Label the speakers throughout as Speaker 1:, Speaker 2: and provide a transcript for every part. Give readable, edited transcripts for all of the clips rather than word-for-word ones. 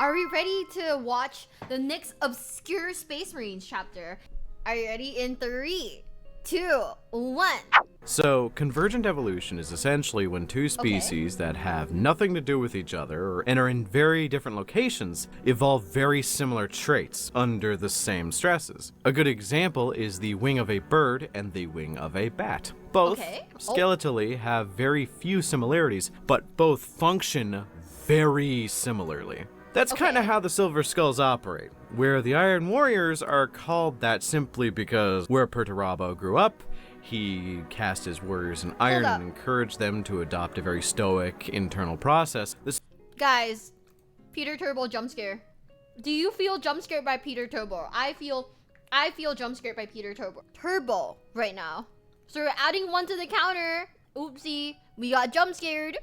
Speaker 1: Are we ready to watch the next obscure Space Marines chapter? Are you ready? In 3, 2, 1.
Speaker 2: So, convergent evolution is essentially when two species that have nothing to do with each other and are in very different locations evolve very similar traits under the same stresses. A good example is the wing of a bird and the wing of a bat. Both skeletally have very few similarities, but both function very similarly. That's kind of how the Silver Skulls operate, where the Iron Warriors are called that simply because where Perturabo grew up, he cast his warriors in iron and encouraged them to adopt a very stoic internal process.
Speaker 1: Guys, Peter Turbo jump scare. Do you feel jump scared by Peter Turbo? I feel jump scared by Peter Turbo right now. So we're adding one to the counter. Oopsie, we got jump scared.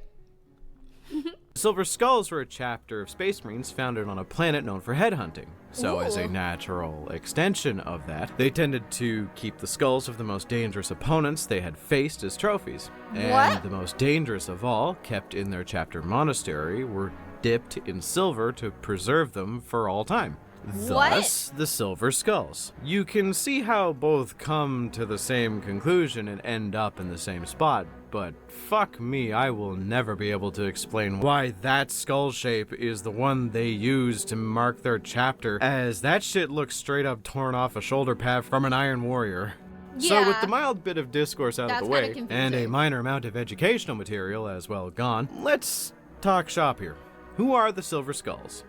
Speaker 2: Silver Skulls were a chapter of Space Marines founded on a planet known for headhunting. So as a natural extension of that, they tended to keep the skulls of the most dangerous opponents they had faced as trophies. And the most dangerous of all, kept in their chapter monastery, were dipped in silver to preserve them for all time. Thus, the Silver Skulls. You can see how both come to the same conclusion and end up in the same spot, but fuck me, I will never be able to explain why that skull shape is the one they use to mark their chapter, as that shit looks straight up torn off a shoulder pad from an Iron Warrior. So with the mild bit of discourse out of the way, and a minor amount of educational material as well gone, let's talk shop here. Who are the Silver Skulls?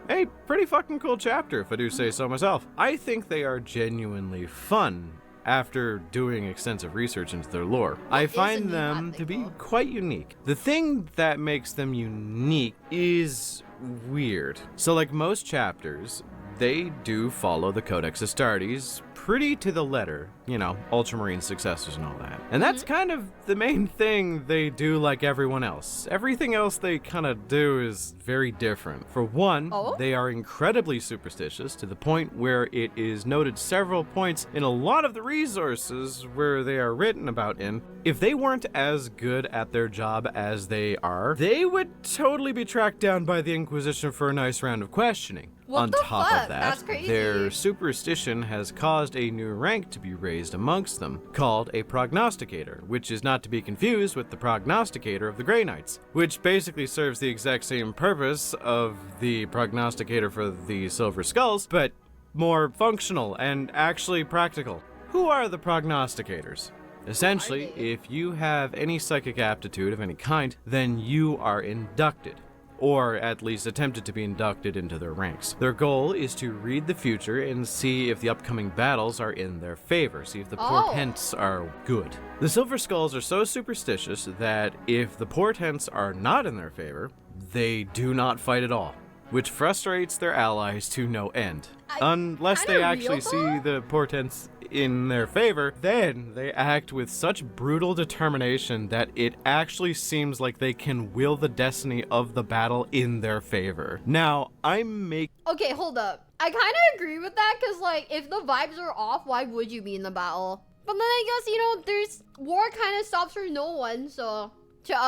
Speaker 2: A pretty fucking cool chapter, if I do say so myself. I think they are genuinely fun after doing extensive research into their lore. I find them to be quite unique. The thing that makes them unique is weird. So like most chapters, they do follow the Codex Astartes pretty to the letter, you know, Ultramarine successors and all that. And that's kind of the main thing they do like everyone else. Everything else they kind of do is very different. For one, they are incredibly superstitious to the point where it is noted several points in a lot of the resources where they are written about in. If they weren't as good at their job as they are, they would totally be tracked down by the Inquisition for a nice round of questioning. On top of that, their superstition has caused a new rank to be raised amongst them, called a prognosticator, which is not to be confused with the prognosticator of the Grey Knights, which basically serves the exact same purpose of the prognosticator for the Silver Skulls, but more functional and actually practical. Who are the prognosticators? Essentially, if you have any psychic aptitude of any kind, then you are inducted, or at least attempted to be inducted into their ranks. Their goal is to read the future and see if the upcoming battles are in their favor, see if the portents are good. The Silver Skulls are so superstitious that if the portents are not in their favor, they do not fight at all, which frustrates their allies to no end. Unless they actually see the portents in their favor, then they act with such brutal determination that it actually seems like they can will the destiny of the battle in their favor. Now,
Speaker 1: Okay, hold up. I kind of agree with that, because, like, if the vibes are off, why would you be in the battle? But then I guess, you know, there's war kind of stops for no one, so...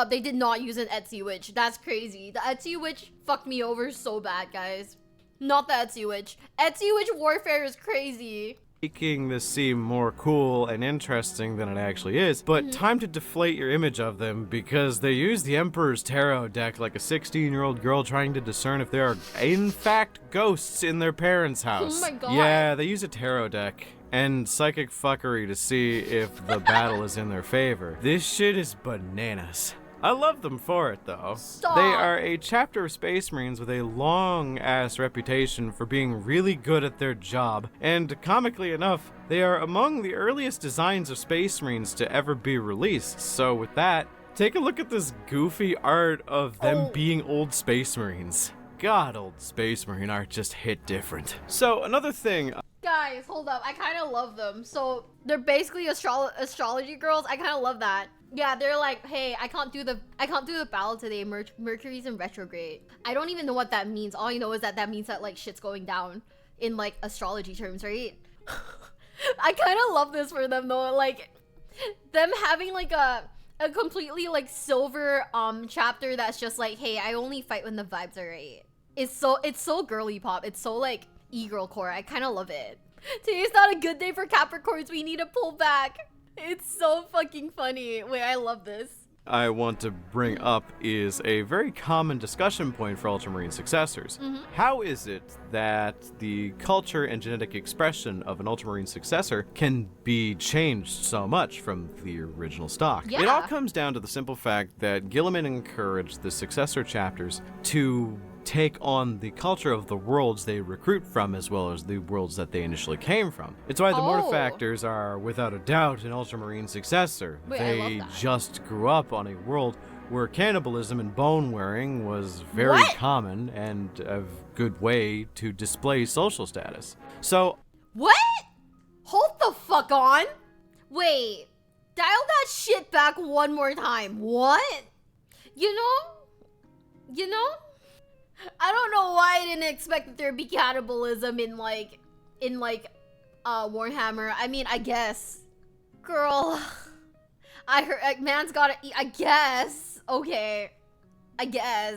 Speaker 1: they did not use an Etsy witch. That's crazy. The Etsy witch fucked me over so bad, guys. Not the Etsy witch. Etsy witch warfare is crazy.
Speaker 2: Making this seem more cool and interesting than it actually is, but time to deflate your image of them, because they use the Emperor's Tarot deck like a 16-year-old girl trying to discern if there are in fact ghosts in their parents' house.
Speaker 1: Oh my god.
Speaker 2: Yeah, they use a tarot deck and psychic fuckery to see if the battle is in their favor. This shit is bananas. I love them for it, though.
Speaker 1: Stop.
Speaker 2: They are a chapter of Space Marines with a long-ass reputation for being really good at their job, and comically enough, they are among the earliest designs of Space Marines to ever be released. So with that, take a look at this goofy art of them being old Space Marines. God, old Space Marine art just hit different. So another thing...
Speaker 1: Guys, hold up. I kind of love them. So they're basically astrology girls. I kind of love that. Yeah, they're like, hey, I can't do the battle today. Mercury's in retrograde. I don't even know what that means. All I know is that means that like shit's going down in like astrology terms, right? I kind of love this for them though. Like them having like a completely like silver chapter that's just like, hey, I only fight when the vibes are right. it's so girly pop. It's so like e-girl core. I kind of love it. Today's not a good day for Capricorns. We need to pull back. It's so fucking funny. Wait, I love this.
Speaker 2: I want to bring up is a very common discussion point for Ultramarine successors. How is it that the culture and genetic expression of an Ultramarine successor can be changed so much from the original stock?
Speaker 1: Yeah.
Speaker 2: It all comes down to the simple fact that Gilliman encouraged the successor chapters to take on the culture of the worlds they recruit from as well as the worlds that they initially came from. It's why the Mortifactors are without a doubt an Ultramarine successor.
Speaker 1: Wait, I love
Speaker 2: they
Speaker 1: that.
Speaker 2: just grew up on a world where cannibalism and bone wearing was very common and a good way to display social status. So,
Speaker 1: What? Hold the fuck on. Wait. Dial that shit back one more time. What? You know? I don't know why I didn't expect that there'd be cannibalism in Warhammer. I mean, I guess. Girl. I heard man's gotta eat. I guess. Okay. I guess.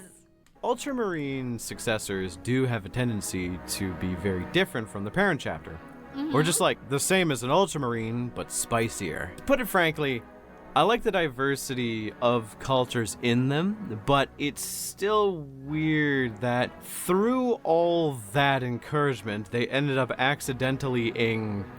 Speaker 2: Ultramarine successors do have a tendency to be very different from the parent chapter. Or just like the same as an Ultramarine, but spicier. To put it frankly, I like the diversity of cultures in them, but it's still weird that through all that encouragement, they ended up accidentally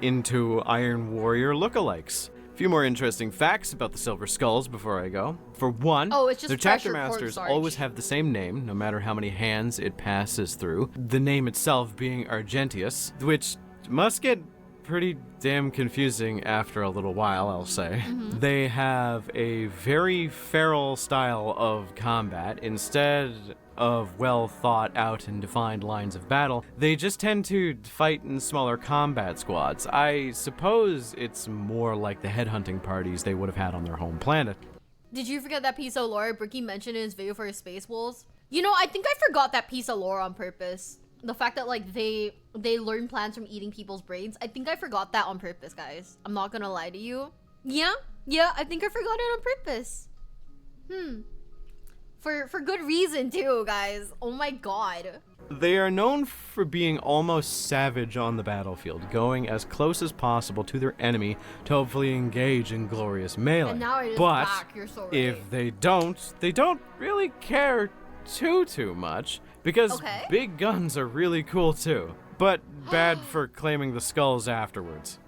Speaker 2: into Iron Warrior lookalikes. A few more interesting facts about the Silver Skulls before I go. For one,
Speaker 1: it's just
Speaker 2: their chapter
Speaker 1: pressure
Speaker 2: masters
Speaker 1: cornstarch.
Speaker 2: always have the same name, no matter how many hands it passes through. The name itself being Argentius, which must get pretty damn confusing after a little while, I'll say. They have a very feral style of combat. Instead of well thought out and defined lines of battle, they just tend to fight in smaller combat squads. I suppose it's more like the headhunting parties they would have had on their home planet.
Speaker 1: Did you forget that piece of lore Bricky mentioned in his video for his Space Wolves? You know, I think I forgot that piece of lore on purpose. The fact that like they learn plans from eating people's brains. I think I forgot that on purpose, guys. I'm not gonna lie to you. Yeah, I think I forgot it on purpose. For good reason too, guys. Oh my god.
Speaker 2: They are known for being almost savage on the battlefield, going as close as possible to their enemy to hopefully engage in glorious melee.
Speaker 1: And now it is
Speaker 2: but
Speaker 1: back. You're so right.
Speaker 2: if they don't really care too much, because big guns are really cool too, but bad for claiming the skulls afterwards.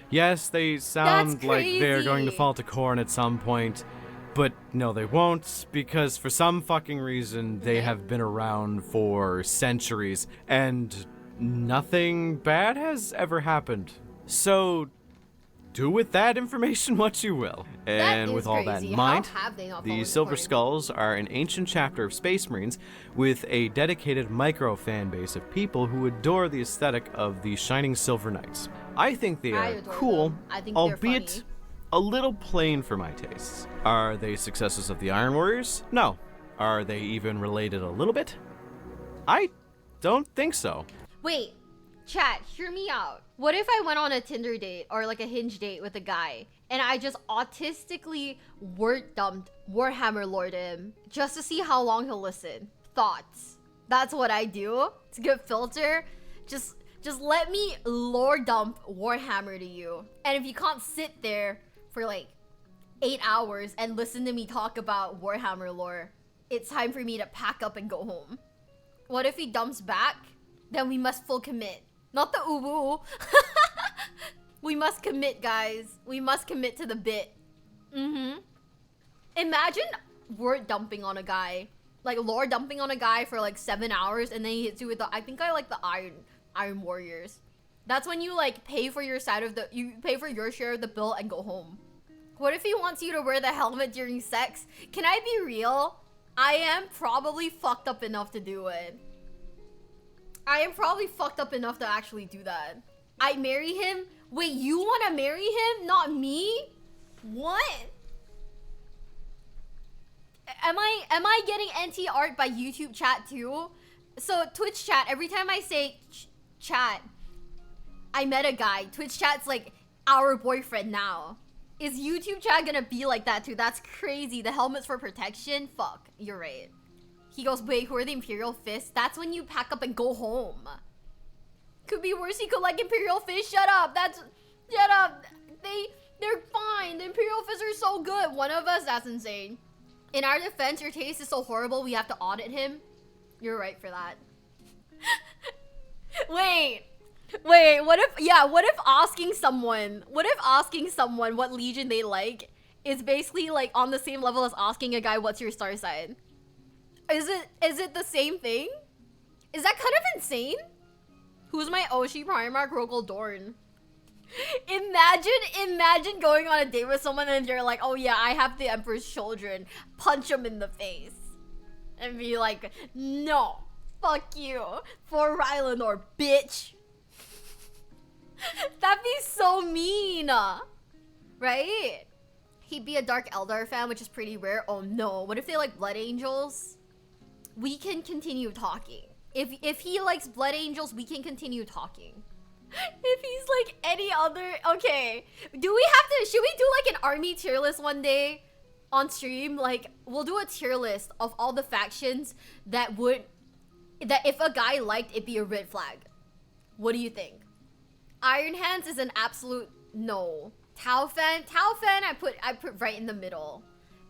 Speaker 2: Yes, they sound like they're going to fall to Khorne at some point, but no, they won't, because for some fucking reason they have been around for centuries and nothing bad has ever happened. So do with that information what you will. And with all that in mind, the Silver Skulls are an ancient chapter of Space Marines with a dedicated micro fan base of people who adore the aesthetic of the Shining Silver Knights. I think they are cool, albeit a little plain for my tastes. Are they successors of the Iron Warriors? No. Are they even related a little bit? I don't think so.
Speaker 1: Wait, chat, hear me out. What if I went on a Tinder date or like a Hinge date with a guy and I just autistically word dumped Warhammer lore to him just to see how long he'll listen? Thoughts? That's what I do to get filter. Just let me lore dump Warhammer to you. And if you can't sit there for like 8 hours and listen to me talk about Warhammer lore, it's time for me to pack up and go home. What if he dumps back? Then we must full commit. Not the uwu. We must commit, guys. We must commit to the bit. Imagine word dumping on a guy. Like lore dumping on a guy for like 7 hours and then he hits you with the, I think I like the Iron Warriors. That's when you like pay for your share of the bill and go home. What if he wants you to wear the helmet during sex? Can I be real? I am probably fucked up enough to do it. I am probably fucked up enough to actually do that. I marry him? Wait, you want to marry him? Not me? What? Am I getting anti-art by YouTube chat too? So Twitch chat, every time I say chat, I met a guy. Twitch chat's like our boyfriend now. Is YouTube chat gonna be like that too? That's crazy. The helmet's for protection? Fuck, you're right. He goes, wait, who are the Imperial Fists? That's when you pack up and go home. Could be worse. He could like Imperial Fists. Shut up. Shut up. They're fine. The Imperial Fists are so good. One of us, that's insane. In our defense, your taste is so horrible, we have to audit him. You're right for that. Wait, what if asking someone what legion they like is basically like on the same level as asking a guy what's your star sign? Is it the same thing? Is that kind of insane? Who's my Oshi Primarch Rogel Dorn? Imagine going on a date with someone and you're like, oh yeah, I have the Emperor's children. Punch him in the face. And be like, no, fuck you. For Rylanor, bitch. That'd be so mean. Right? He'd be a Dark Eldar fan, which is pretty rare. Oh no, what if they like Blood Angels? We can continue talking. If he likes Blood Angels, we can continue talking. If he's like any other, okay. Should we do like an army tier list one day on stream? Like, we'll do a tier list of all the factions that if a guy liked, it'd be a red flag. What do you think? Iron Hands is an absolute no. Tau fan, I put right in the middle.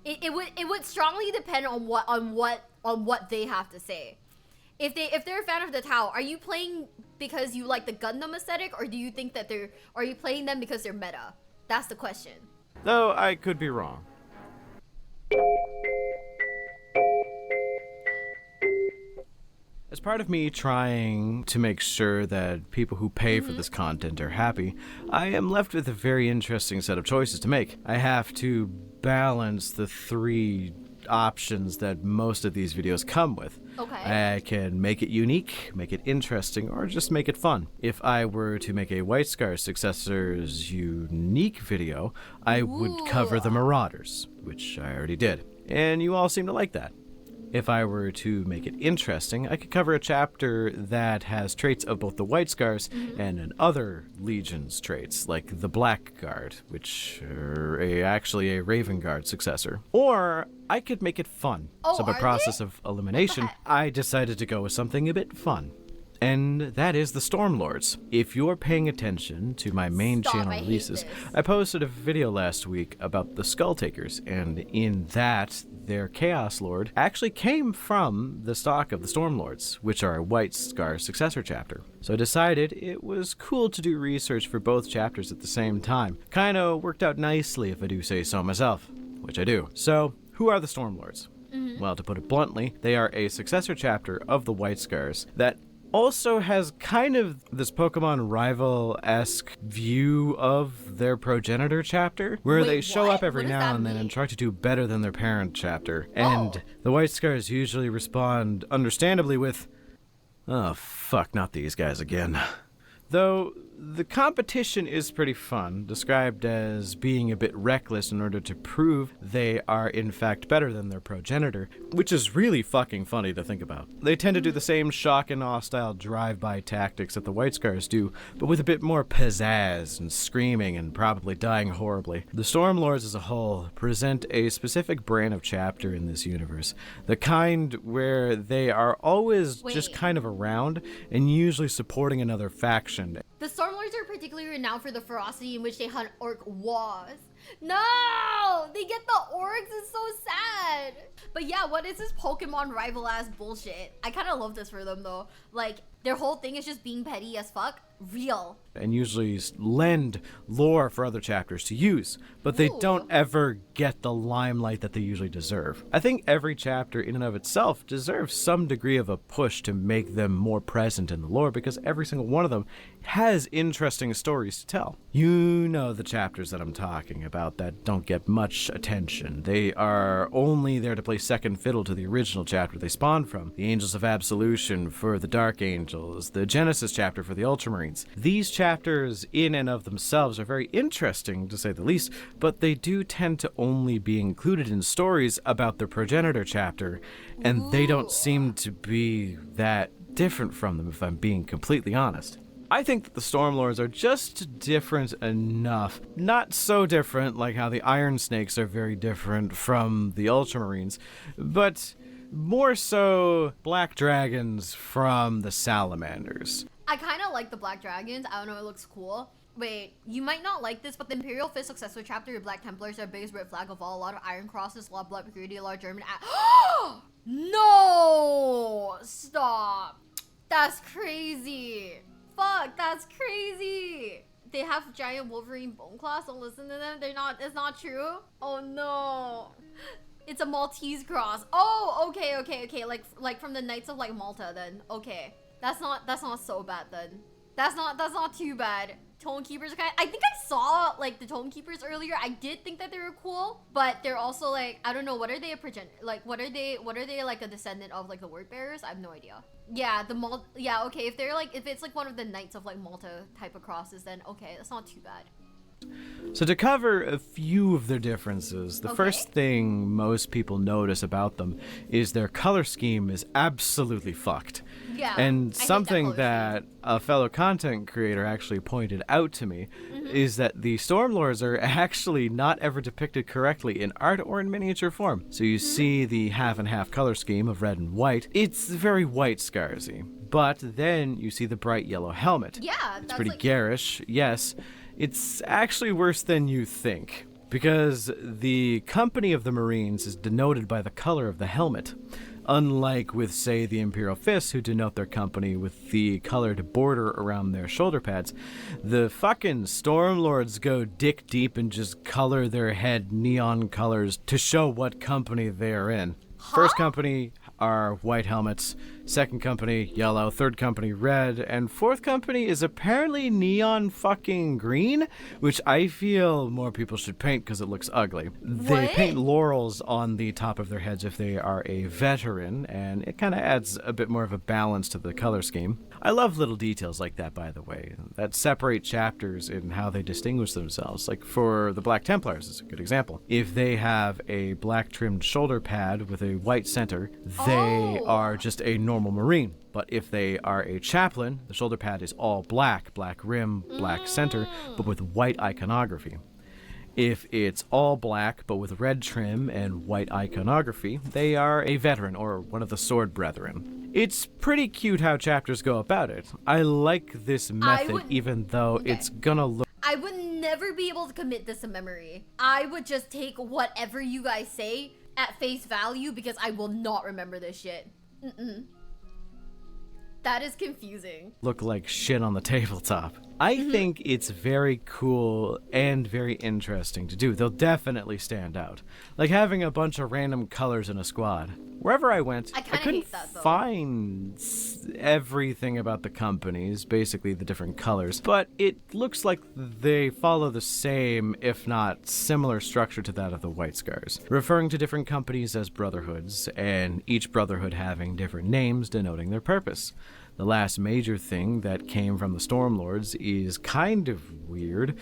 Speaker 1: It would strongly depend on what they have to say. If they're a fan of the Tau, are you playing because you like the Gundam aesthetic, or do you think that are you playing them because they're meta? That's the question.
Speaker 2: Though I could be wrong. As part of me trying to make sure that people who pay for this content are happy, I am left with a very interesting set of choices to make. I have to balance the three options that most of these videos come with.
Speaker 1: Okay.
Speaker 2: I can make it unique, make it interesting, or just make it fun. If I were to make a White Scar Successors unique video, I would cover the Marauders, which I already did. And you all seem to like that. If I were to make it interesting, I could cover a chapter that has traits of both the White Scars and an other Legion's traits, like the Black Guard, which are actually a Raven Guard successor. Or I could make it fun. So by process of elimination, I decided to go with something a bit fun. And that is the Stormlords. If you're paying attention to my main channel releases, I posted a video last week about the Skull Takers, and in that, their Chaos Lord actually came from the stock of the Stormlords, which are a White Scar successor chapter. So I decided it was cool to do research for both chapters at the same time. Kinda worked out nicely if I do say so myself, which I do. So, who are the Stormlords? Well, to put it bluntly, they are a successor chapter of the White Scars that also has kind of this Pokemon rival-esque view of their progenitor chapter, where they show up every now and then and try to do better than their parent chapter. And the White Scars usually respond understandably with, oh fuck, not these guys again. Though the competition is pretty fun, described as being a bit reckless in order to prove they are in fact better than their progenitor, which is really fucking funny to think about. They tend to do the same shock and awe style drive-by tactics that the White Scars do, but with a bit more pizzazz and screaming and probably dying horribly. The Stormlords as a whole present a specific brand of chapter in this universe, the kind where they are always just kind of around and usually supporting another faction.
Speaker 1: The Stormlords are particularly renowned for the ferocity in which they hunt orc was. No! They get the orcs, it's so sad. But yeah, what is this Pokemon rival ass bullshit? I kind of love this for them though. Like, their whole thing is just being petty as fuck. Real.
Speaker 2: And usually lend lore for other chapters to use, but they don't ever get the limelight that they usually deserve. I think every chapter in and of itself deserves some degree of a push to make them more present in the lore, because every single one of them has interesting stories to tell. You know the chapters that I'm talking about that don't get much attention. They are only there to play second fiddle to the original chapter they spawned from. The Angels of Absolution for the Dark Angels, the Genesis chapter for the Ultramarines. These chapters in and of themselves are very interesting, to say the least, but they do tend to only be included in stories about their progenitor chapter, and they don't seem to be that different from them, if I'm being completely honest. I think that the Stormlords are just different enough. Not so different like how the Iron Snakes are very different from the Ultramarines, but more so black dragons from the salamanders.
Speaker 1: I kind of like the black dragons. I don't know, it looks cool. Wait, you might not like this, but the Imperial Fist successor chapter, your Black Templars are the biggest red flag of all. A lot of Iron Crosses, a lot of Blood Purity, a lot of German... No! Stop. That's crazy. Fuck, that's crazy. They have giant Wolverine bone claws. Don't listen to them. It's not true. Oh no. It's a Maltese cross. Oh, okay. Like from the Knights of like Malta then. Okay. That's not so bad then. That's not too bad. Tome Keepers are I think I saw like the Tome Keepers earlier. I did think that they were cool, but they're also like, I don't know, what are they what are they like a descendant of like the Word Bearers? I have no idea. Yeah, yeah, okay, if it's like one of the Knights of like Malta type of crosses, then okay, that's not too bad.
Speaker 2: So to cover a few of their differences, the first thing most people notice about them is their color scheme is absolutely fucked.
Speaker 1: Yeah,
Speaker 2: and something that a fellow content creator actually pointed out to me is that the Stormlords are actually not ever depicted correctly in art or in miniature form. So you see the half and half color scheme of red and white. It's very white Scarsy. But then you see the bright yellow helmet.
Speaker 1: Yeah,
Speaker 2: it's pretty garish, yes. It's actually worse than you think, because the company of the Marines is denoted by the color of the helmet, unlike with, say, the Imperial Fists, who denote their company with the colored border around their shoulder pads. The fucking Stormlords go dick deep and just color their head neon colors to show what company they're in. First company are white helmets, second company yellow, third company red, and fourth company is apparently neon fucking green, which I feel more people should paint because it looks ugly. They paint laurels on the top of their heads if they are a veteran, and it kind of adds a bit more of a balance to the color scheme. I love little details like that, by the way, that separate chapters in how they distinguish themselves. Like for the Black Templars is a good example. If they have a black trimmed shoulder pad with a white center, they are just a normal Marine. But if they are a chaplain, the shoulder pad is all black, black rim, black center, but with white iconography. If it's all black, but with red trim and white iconography, they are a veteran or one of the Sword Brethren. It's pretty cute how chapters go about it. I like this method, even though it's gonna look...
Speaker 1: I would never be able to commit this to memory. I would just take whatever you guys say at face value because I will not remember this shit. That is confusing.
Speaker 2: Look like shit on the tabletop. I think it's very cool and very interesting to do. They'll definitely stand out. Like having a bunch of random colors in a squad. Wherever I went, I couldn't find everything about the companies, basically the different colors, but it looks like they follow the same, if not similar structure to that of the White Scars, referring to different companies as brotherhoods, and each brotherhood having different names denoting their purpose. The last major thing that came from the Stormlords is kind of weird.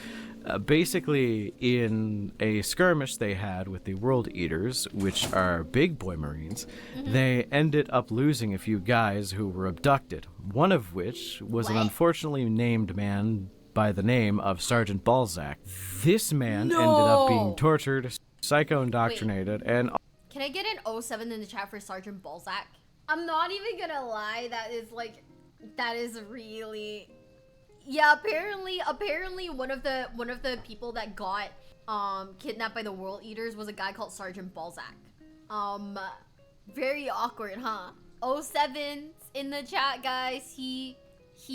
Speaker 2: Basically, in a skirmish they had with the World Eaters, which are big boy Marines, they ended up losing a few guys who were abducted, one of which was an unfortunately named man by the name of Sergeant Balzac. This man ended up being tortured, psycho-indoctrinated, and...
Speaker 1: Can I get an 07 in the chat for Sergeant Balzac? I'm not even gonna lie, that is really... Yeah, apparently one of the people that got kidnapped by the World Eaters was a guy called Sergeant Balzac. Very awkward, huh? 07's in the chat, guys. He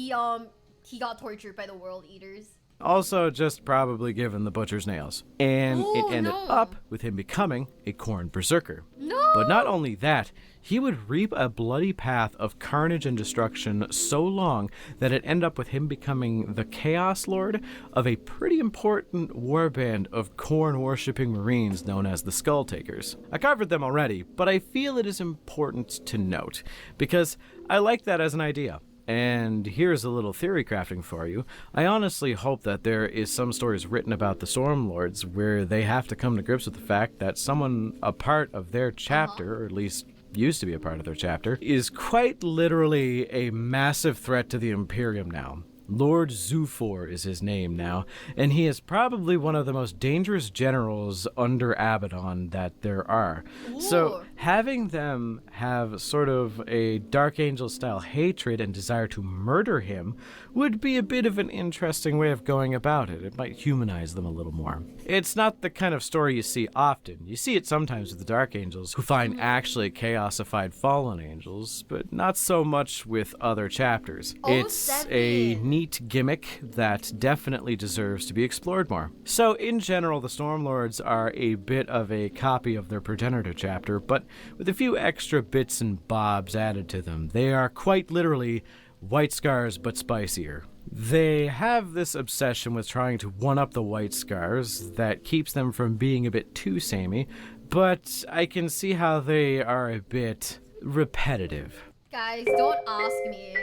Speaker 1: got tortured by the World Eaters.
Speaker 2: Also just probably given the butcher's nails. And it ended up with him becoming a Khorne berserker. But not only that, he would reap a bloody path of carnage and destruction so long that it ended up with him becoming the Chaos Lord of a pretty important warband of Khorne-worshipping Marines known as the Skull Takers. I covered them already, but I feel it is important to note, because I like that as an idea. And here's a little theory crafting for you. I honestly hope that there is some stories written about the Stormlords where they have to come to grips with the fact that someone a part of their chapter, or at least used to be a part of their chapter, is quite literally a massive threat to the Imperium now. Lord Zufor is his name now, and he is probably one of the most dangerous generals under Abaddon that there are. So having them have sort of a Dark Angel style hatred and desire to murder him would be a bit of an interesting way of going about it. It might humanize them a little more. It's not the kind of story you see often. You see it sometimes with the Dark Angels, who find actually chaosified fallen angels, but not so much with other chapters. It's a neat gimmick that definitely deserves to be explored more. So in general, the Stormlords are a bit of a copy of their progenitor chapter, but with a few extra bits and bobs added to them. They are quite literally White Scars, but spicier. They have this obsession with trying to one-up the White Scars that keeps them from being a bit too samey, but I can see how they are a bit repetitive.
Speaker 1: Guys, don't ask me.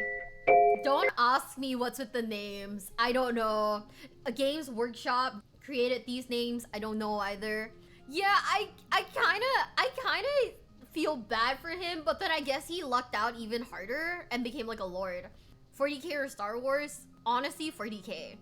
Speaker 1: Don't ask me what's with the names. I don't know. A Games Workshop created these names. I don't know either. Yeah, I kind of feel bad for him, but then I guess he lucked out even harder and became like a lord. 40k or Star Wars? Honestly, 40k.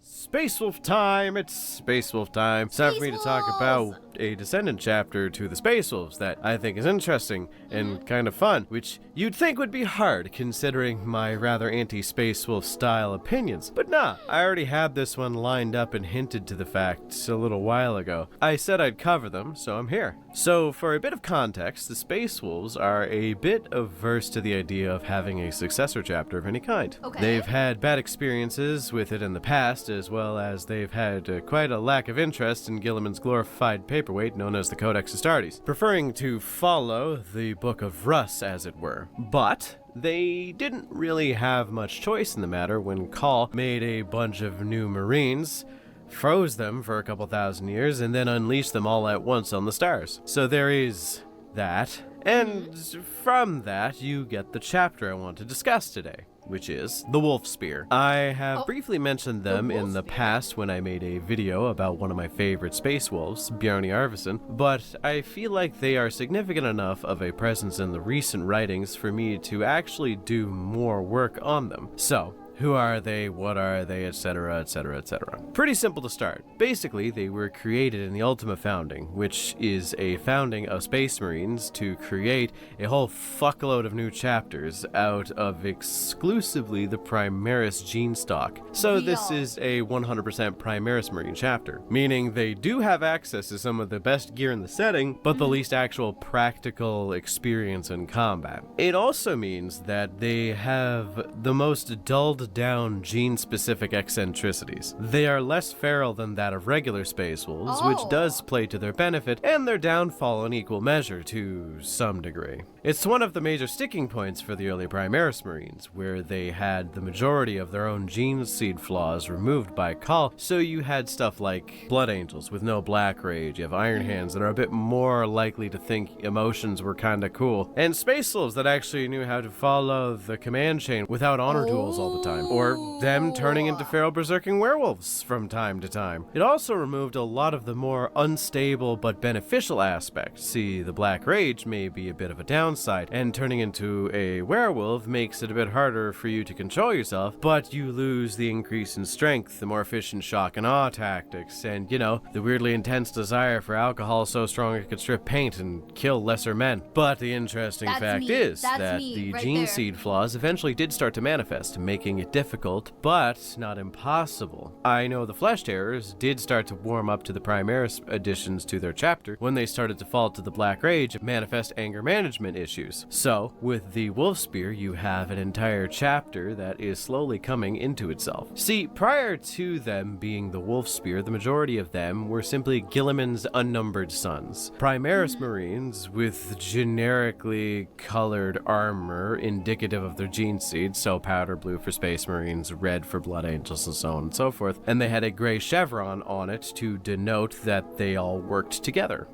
Speaker 2: Space Wolf time! It's Space Wolf time. It's time for me to talk about a descendant chapter to the Space Wolves that I think is interesting and kind of fun, which you'd think would be hard considering my rather anti-Space Wolf style opinions. But nah, I already had this one lined up and hinted to the fact a little while ago. I said I'd cover them, so I'm here. So for a bit of context, the Space Wolves are a bit averse to the idea of having a successor chapter of any kind.
Speaker 1: Okay.
Speaker 2: They've had bad experiences with it in the past, as well as they've had quite a lack of interest in Gilliman's glorified paperweight known as the Codex Astartes, preferring to follow the Book of Russ, as it were. But they didn't really have much choice in the matter when Call made a bunch of new Marines, froze them for a couple thousand years, and then unleashed them all at once on the stars. So there is that. And from that, you get the chapter I want to discuss today, which is the Wolf Spear. I have briefly mentioned them in the past when I made a video about one of my favorite space wolves, Bjarni Arvidsson, but I feel like they are significant enough of a presence in the recent writings for me to actually do more work on them. So, who are they, what are they, etc., etc., etc. Pretty simple to start. Basically, they were created in the Ultima Founding, which is a founding of Space Marines to create a whole fuckload of new chapters out of exclusively the Primaris gene stock. So this is a 100% Primaris Marine chapter, meaning they do have access to some of the best gear in the setting, but the least actual practical experience in combat. It also means that they have the most dulled down gene-specific eccentricities. They are less feral than that of regular space wolves, which does play to their benefit, and their downfall in equal measure to some degree. It's one of the major sticking points for the early Primaris Marines, where they had the majority of their own gene seed flaws removed by Call, so you had stuff like Blood Angels with no Black Rage, you have Iron Hands that are a bit more likely to think emotions were kinda cool, and Space Wolves that actually knew how to follow the command chain without honor duels all the time, or them turning into feral berserking werewolves from time to time. It also removed a lot of the more unstable but beneficial aspects. See, the Black Rage may be a bit of a downside, and turning into a werewolf makes it a bit harder for you to control yourself, but you lose the increase in strength, the more efficient shock and awe tactics, and, you know, the weirdly intense desire for alcohol so strong it could strip paint and kill lesser men. But the interesting fact is that the gene seed flaws eventually did start to manifest, making it difficult, but not impossible. I know the Flesh Terrors did start to warm up to the Primaris additions to their chapter when they started to fall to the Black Rage and manifest anger management issues. So, with the Wolf Spear, you have an entire chapter that is slowly coming into itself. See, prior to them being the Wolf Spear, the majority of them were simply Gilliman's unnumbered sons. Primaris Marines with generically colored armor indicative of their gene seed, so powder blue for Space Marines, red for Blood Angels, and so on and so forth, and they had a gray chevron on it to denote that they all worked together.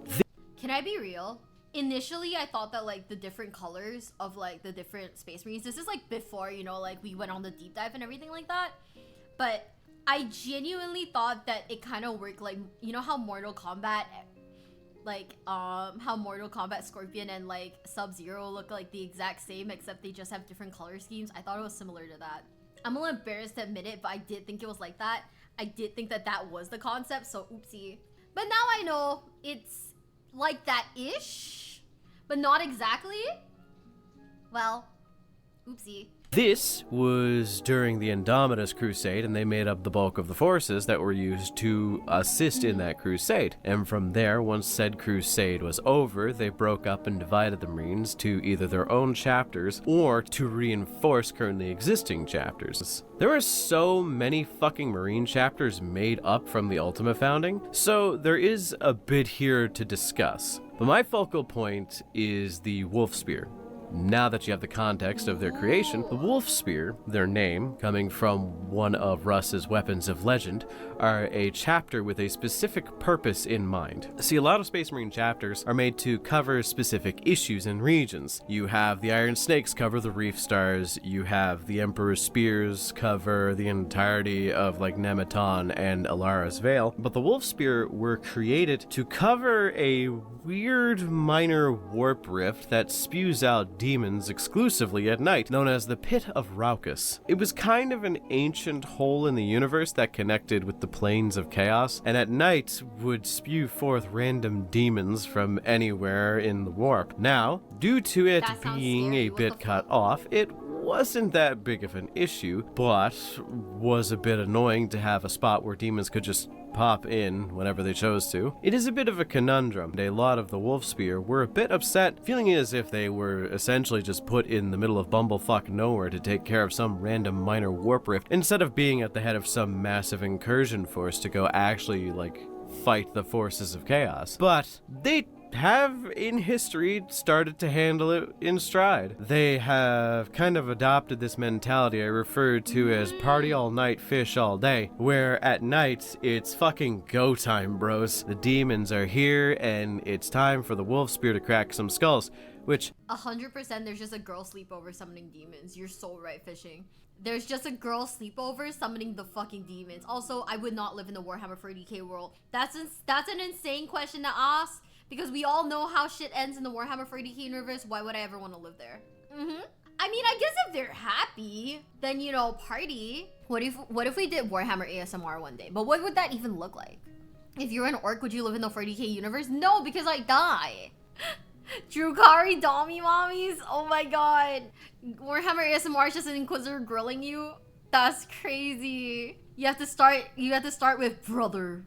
Speaker 1: Can I be real? Initially, I thought that, like, the different colors of, like, the different Space Marines, this is, like, before, you know, like, we went on the deep dive and everything like that, but I genuinely thought that it kind of worked, like, you know how Mortal Kombat, like, how Mortal Kombat Scorpion and, like, Sub-Zero look like the exact same, except they just have different color schemes? I thought it was similar to that. I'm a little embarrassed to admit it, but I did think it was like that. I did think that that was the concept, so oopsie. But now I know it's Like that-ish? But not exactly? Well, oopsie.
Speaker 2: This was during the Indomitus Crusade, and they made up the bulk of the forces that were used to assist in that crusade. And from there, once said crusade was over, they broke up and divided the Marines to either their own chapters or to reinforce currently existing chapters. There are so many fucking Marine chapters made up from the Ultima founding, so there is a bit here to discuss. But my focal point is the Wolf Spear. Now that you have the context of their creation, the Wolf Spear, their name, coming from one of Russ's weapons of legend, are a chapter with a specific purpose in mind. See, a lot of Space Marine chapters are made to cover specific issues and regions. You have the Iron Snakes cover the Reef Stars, you have the Emperor's Spears cover the entirety of like Nemeton and Alara's Veil, but the Wolf Spear were created to cover a weird minor warp rift that spews out demons exclusively at night, known as the Pit of Raucus. It was kind of an ancient hole in the universe that connected with the planes of chaos, and at night would spew forth random demons from anywhere in the warp. Now, due to it being a bit cut off, it wasn't that big of an issue, but was a bit annoying to have a spot where demons could just pop in whenever they chose to. It is a bit of a conundrum. A lot of the Wolf Spear were a bit upset, feeling as if they were essentially just put in the middle of bumblefuck nowhere to take care of some random minor warp rift, instead of being at the head of some massive incursion force to go actually, like, fight the forces of chaos. But they have in history started to handle it in stride. They have kind of adopted this mentality I refer to as party all night, fish all day, where at night it's fucking go time, bros. The demons are here and it's time for the Wolf Spear to crack some skulls, which
Speaker 1: 100% there's just a girl sleepover summoning demons. You're so right, Fishing. There's just a girl sleepover summoning the fucking demons. Also, I would not live in the Warhammer 40k world. That's an insane question to ask, because we all know how shit ends in the Warhammer 40k universe. Why would I ever want to live there? I mean, I guess if they're happy, then, you know, party. What if we did Warhammer ASMR one day? But what would that even look like? If you're an orc, would you live in the 40k universe? No, because I die. Drukari Dommy Mommies? Oh my god. Warhammer ASMR is just an Inquisitor grilling you? That's crazy. You have to start with brother.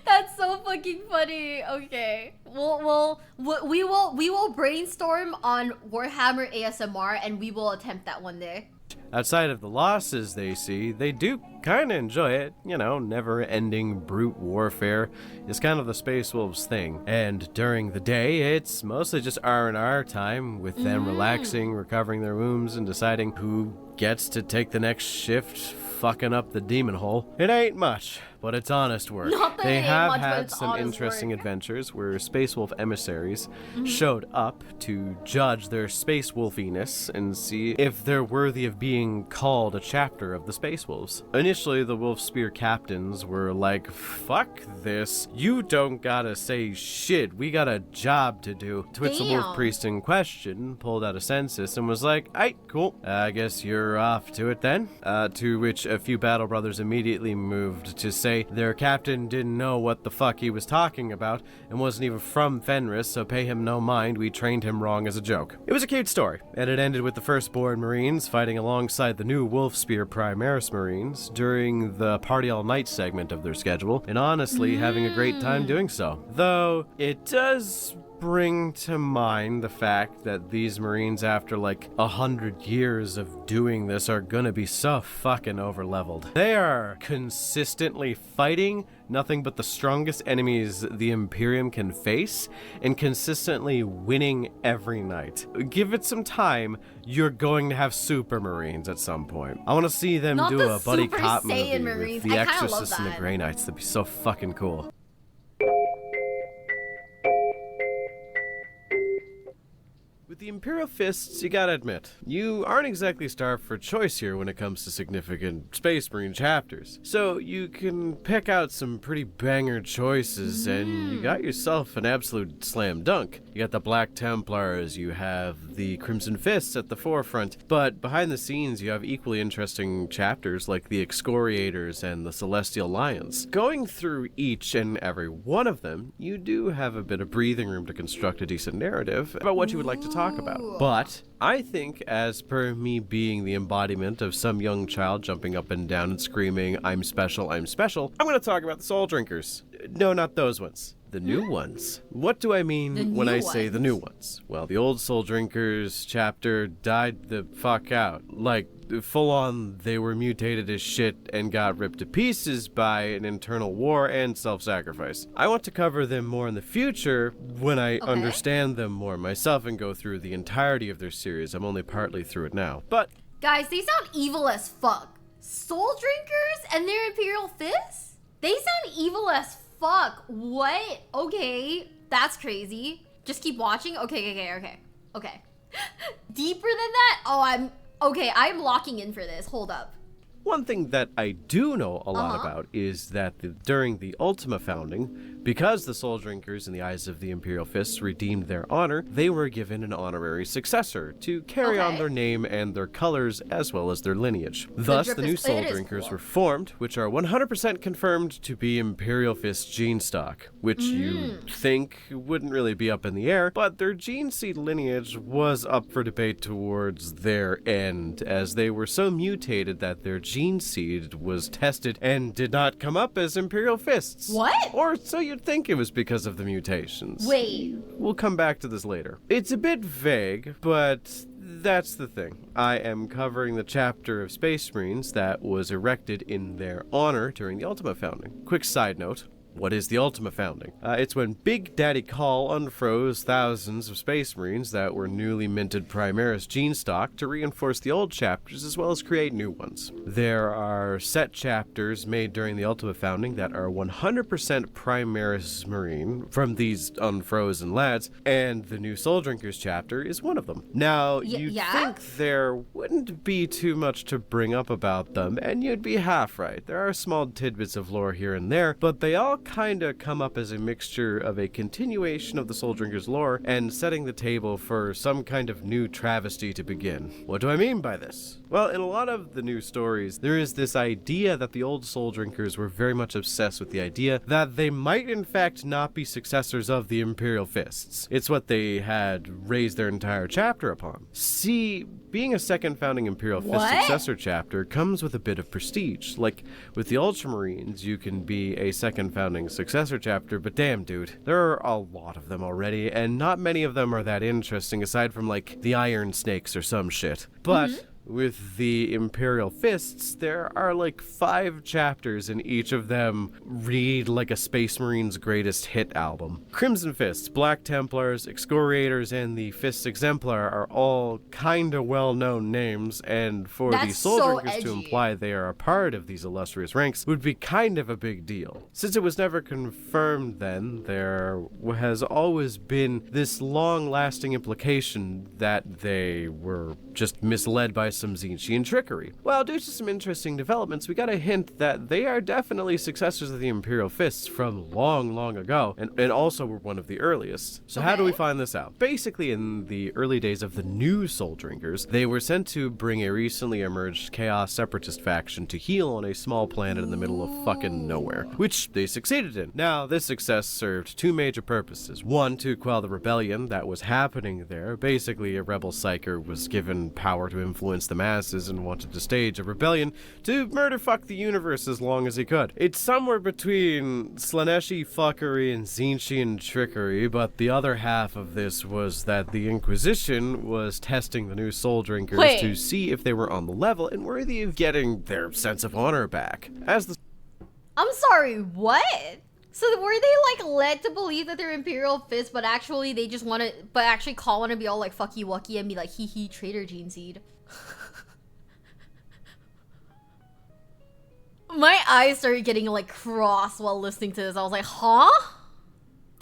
Speaker 1: That's so fucking funny. Okay. We will brainstorm on Warhammer ASMR and we will attempt that one day.
Speaker 2: outside of the losses they see, they do kind of enjoy it. You know, never-ending brute warfare is kind of the Space Wolves thing. And during the day, it's mostly just R&R time, with them relaxing, recovering their wounds, and deciding who gets to take the next shift fucking up the demon hole. It ain't much, but it's honest work. They have had some interesting adventures where Space Wolf emissaries showed up to judge their Space Wolfiness and see if they're worthy of being called a chapter of the Space Wolves. Initially, the Wolf Spear captains were like, fuck this, you don't gotta say shit, we got a job to do. To which the Wolf Priest in question pulled out a census and was like, aight, cool, I guess you're off to it then. To which a few Battle Brothers immediately moved to say their captain didn't know what the fuck he was talking about and wasn't even from Fenris, so pay him no mind, we trained him wrong as a joke. It was a cute story, and it ended with the firstborn Marines fighting alongside the new Wolf Spear Primaris Marines during the Party All Night segment of their schedule, and honestly having a great time doing so. Though, it does bring to mind the fact that these Marines, after like 100 years of doing this, are gonna be so fucking overleveled. They are consistently fighting nothing but the strongest enemies the Imperium can face, and consistently winning every night. Give it some time, you're going to have Super Marines at some point. I want to see them do a buddy cop movie with the Exorcist and the Grey Knights. That'd be so fucking cool. With the Imperial Fists, you gotta admit, you aren't exactly starved for choice here when it comes to significant Space Marine chapters. So you can pick out some pretty banger choices, and you got yourself an absolute slam dunk. You got the Black Templars, you have the Crimson Fists at the forefront, but behind the scenes you have equally interesting chapters like the Excoriators and the Celestial Lions. Going through each and every one of them, you do have a bit of breathing room to construct a decent narrative about what you would like to talk about. But I think, as per me being the embodiment of some young child jumping up and down and screaming, I'm special, I'm going to talk about the Soul Drinkers. No, not those ones. The new ones. What do I mean when I say the new ones? Well, the old Soul Drinkers chapter died the fuck out. Like, full on, they were mutated as shit and got ripped to pieces by an internal war and self-sacrifice. I want to cover them more in the future when I understand them more myself and go through the entirety of their series. I'm only partly through it now. But
Speaker 1: guys, they sound evil as fuck. Soul Drinkers and their Imperial Fists? They sound evil as fuck. What? Okay, that's crazy. Just keep watching. Okay. Deeper than that? Oh, I'm locking in for this. Hold up.
Speaker 2: one thing that I do know a lot about is that during the Ultima founding, because the Soul Drinkers in the eyes of the Imperial Fists redeemed their honor, they were given an honorary successor to carry on their name and their colors as well as their lineage. Thus, the new Soul Drinkers were formed, which are 100% confirmed to be Imperial Fist gene stock, which you think wouldn't really be up in the air, but their gene seed lineage was up for debate towards their end, as they were so mutated that their gene seed was tested and did not come up as Imperial Fists.
Speaker 1: What?
Speaker 2: Or so you'd think it was because of the mutations.
Speaker 1: Wait.
Speaker 2: We'll come back to this later. It's a bit vague, but that's the thing. I am covering the chapter of Space Marines that was erected in their honor during the Ultima founding. Quick side note. What is the Ultima founding? It's when Big Daddy Call unfroze thousands of Space Marines that were newly minted Primaris gene stock to reinforce the old chapters as well as create new ones. There are set chapters made during the Ultima founding that are 100% Primaris Marine from these unfrozen lads, and the new Soul Drinkers chapter is one of them. Now, you'd think there wouldn't be too much to bring up about them, and you'd be half right. There are small tidbits of lore here and there, but they all kinda come up as a mixture of a continuation of the Soul Drinkers lore and setting the table for some kind of new travesty to begin. What do I mean by this? Well, in a lot of the new stories, there is this idea that the old Soul Drinkers were very much obsessed with the idea that they might in fact not be successors of the Imperial Fists. It's what they had raised their entire chapter upon. See, being a second founding Imperial Fist successor chapter comes with a bit of prestige. Like, with the Ultramarines, you can be a second founding successor chapter, but damn, dude, there are a lot of them already, and not many of them are that interesting aside from, like, the Iron Snakes or some shit. But with the Imperial Fists, there are like 5 chapters, and each of them read like a Space Marine's greatest hit album. Crimson Fists, Black Templars, Excoriators, and the Fists Exemplar are all kinda well-known names, and for the Soul Drinkers to imply they are a part of these illustrious ranks would be kind of a big deal. Since it was never confirmed then, there has always been this long-lasting implication that they were just misled by some Zinchian trickery. Well, due to some interesting developments, we got a hint that they are definitely successors of the Imperial Fists from long, long ago, and also were one of the earliest. So how do we find this out? Basically, in the early days of the new Soul Drinkers, they were sent to bring a recently emerged Chaos Separatist faction to heal on a small planet in the middle of fucking nowhere, which they succeeded in. Now, this success served 2 major purposes. One, to quell the rebellion that was happening there. Basically, a rebel psyker was given power to influence the masses and wanted to stage a rebellion to murder fuck the universe as long as he could. It's somewhere between Slaneshi fuckery and Zinchian trickery, but the other half of this was that the Inquisition was testing the new Soul Drinkers to see if they were on the level and worthy of getting their sense of honor back.
Speaker 1: I'm sorry, what? So were they like led to believe that they're Imperial Fists, but actually they just want to, but actually call on to be all like fucky wucky and be like hee hee traitor gene seed? My eyes started getting like cross while listening to this. I was like, huh?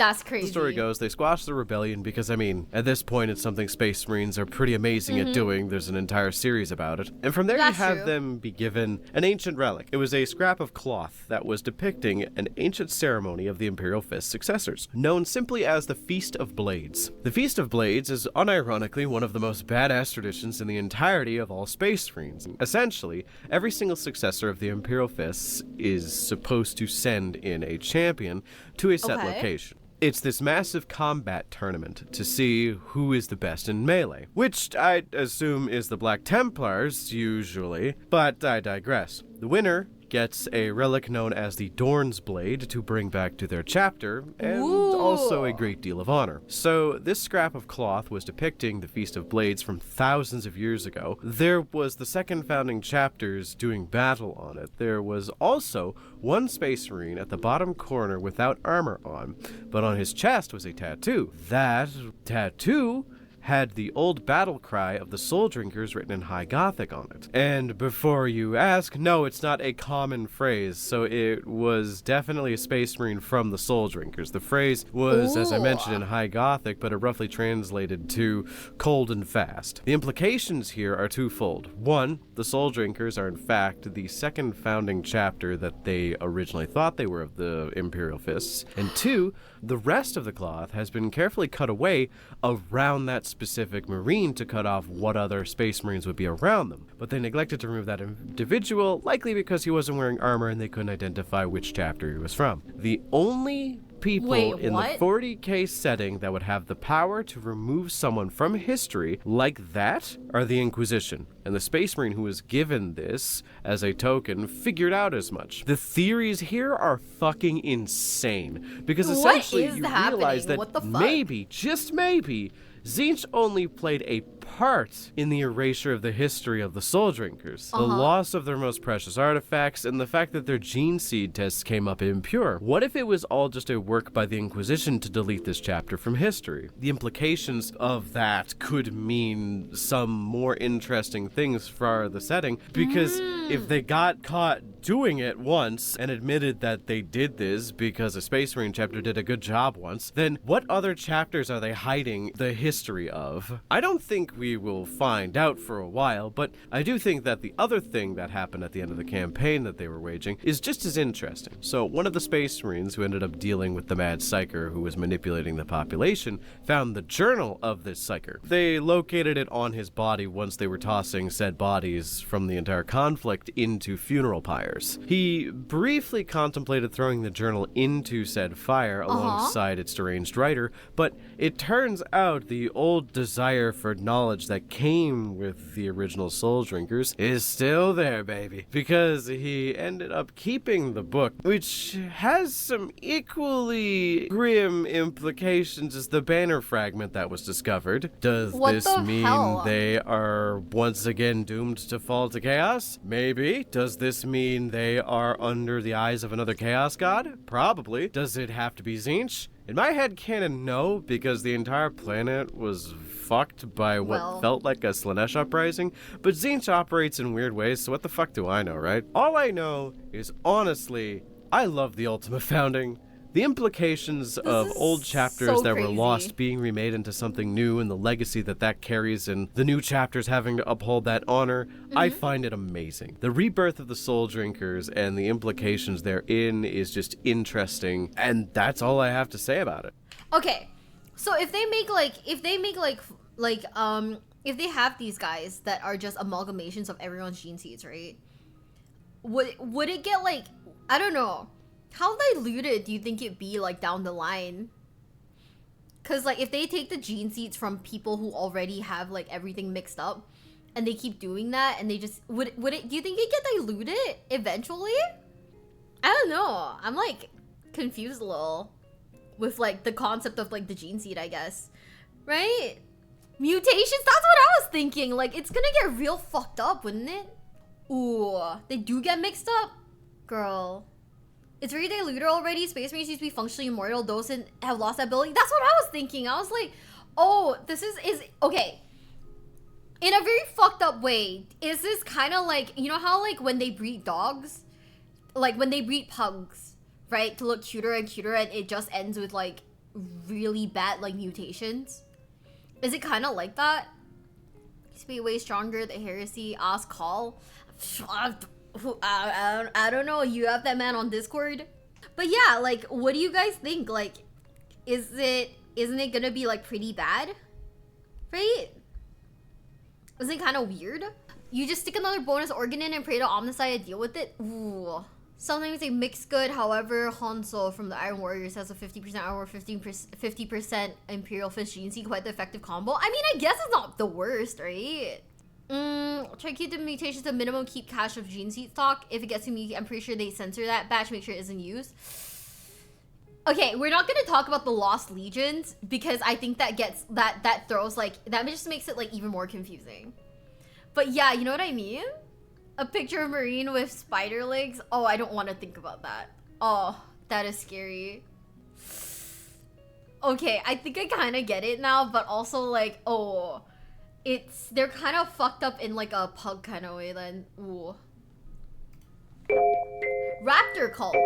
Speaker 1: That's crazy.
Speaker 2: The story goes, they squashed the rebellion because, I mean, at this point, it's something Space Marines are pretty amazing at doing. There's an entire series about it. And from there, you have them be given an ancient relic. It was a scrap of cloth that was depicting an ancient ceremony of the Imperial Fist's successors, known simply as the Feast of Blades. The Feast of Blades is unironically one of the most badass traditions in the entirety of all Space Marines. Essentially, every single successor of the Imperial Fists is supposed to send in a champion to a set location. It's this massive combat tournament to see who is the best in melee, which I assume is the Black Templars, usually, but I digress. The winner gets a relic known as the Dorn's Blade to bring back to their chapter, and also a great deal of honor. So this scrap of cloth was depicting the Feast of Blades from thousands of years ago. There was the second founding chapters doing battle on it. There was also one Space Marine at the bottom corner without armor on, but on his chest was a tattoo. That tattoo had the old battle cry of the Soul Drinkers written in High Gothic on it. And before you ask, no, it's not a common phrase, so it was definitely a Space Marine from the Soul Drinkers. The phrase was, as I mentioned, in High Gothic, but it roughly translated to cold and fast. The implications here are twofold. One, the Soul Drinkers are in fact the second founding chapter that they originally thought they were of the Imperial Fists. And two, the rest of the cloth has been carefully cut away around that specific Marine to cut off what other Space Marines would be around them. But they neglected to remove that individual, likely because he wasn't wearing armor and they couldn't identify which chapter he was from. The only people in the 40k setting that would have the power to remove someone from history like that are the Inquisition. And the Space Marine who was given this as a token figured out as much. The theories here are fucking insane. Because essentially you realize that maybe, just maybe, Tzeentch only played a part in the erasure of the history of the Soul Drinkers, the loss of their most precious artifacts, and the fact that their gene seed tests came up impure. What if it was all just a work by the Inquisition to delete this chapter from history? The implications of that could mean some more interesting things for the setting, because if they got caught doing it once and admitted that they did this because a Space Marine chapter did a good job once, then what other chapters are they hiding the history of? I don't think we will find out for a while, but I do think that the other thing that happened at the end of the campaign that they were waging is just as interesting. So one of the Space Marines who ended up dealing with the Mad Psyker who was manipulating the population found the journal of this Psyker. They located it on his body once they were tossing said bodies from the entire conflict into funeral pyres. He briefly contemplated throwing the journal into said fire alongside its deranged writer, but it turns out the old desire for knowledge that came with the original Soul Drinkers is still there, baby. Because he ended up keeping the book, which has some equally grim implications as the banner fragment that was discovered. Does this mean they are once again doomed to fall to chaos? Maybe. Does this mean they are under the eyes of another chaos god? Probably. Does it have to be Tzeentch? In my head canon, no, because the entire planet was fucked by what felt like a Slanesh uprising, but Tzeentch operates in weird ways, so what the fuck do I know, right? All I know is, honestly, I love the Ultima Founding. The implications of old chapters that were lost being remade into something new, and the legacy that carries, and the new chapters having to uphold that honor, I find it amazing. The rebirth of the Soul Drinkers and the implications therein is just interesting, and that's all I have to say about it.
Speaker 1: Okay, so if they have these guys that are just amalgamations of everyone's gene seeds, right? Would it get like, I don't know. How diluted do you think it'd be, like, down the line? Because, like, if they take the gene seeds from people who already have, like, everything mixed up, and they keep doing that, and they just... do you think it'd get diluted eventually? I don't know. I'm, like, confused a little with, like, the concept of, like, the gene seed, I guess. Right? Mutations? That's what I was thinking. Like, it's gonna get real fucked up, wouldn't it? Ooh. They do get mixed up? Girl... It's very diluted already. Space Marines used to be functionally immortal. Those have lost that ability. That's what I was thinking. I was like, oh, this is okay. In a very fucked up way, is this kind of like, you know how like when they breed dogs? Like when they breed pugs, right? To look cuter and cuter, and it just ends with like really bad like mutations? Is it kind of like that? Used to be way stronger. The heresy, Oz Call. I don't know. You have that man on Discord. But yeah, like, what do you guys think? Like, isn't it gonna be like pretty bad? Right? Isn't it kind of weird? You just stick another bonus organ in and pray to Omnicide to deal with it? Ooh. Sometimes they mix good, however, Hanzo from the Iron Warriors has a 50% armor, 50% Imperial Fist Gene Seed, quite the effective combo. I mean, I guess it's not the worst, right? Try to keep the mutations to minimum, keep cache of Gene Seed stock. If it gets to me, I'm pretty sure they censor that batch, make sure it isn't used. Okay, we're not gonna talk about the Lost Legions because I think that gets, that throws like, that just makes it like even more confusing. But yeah, you know what I mean? A picture of Marine with spider legs. Oh, I don't want to think about that. Oh, that is scary. Okay, I think I kind of get it now, but also like, oh, they're kind of fucked up in like a pug kind of way then. Ooh. Raptor cults.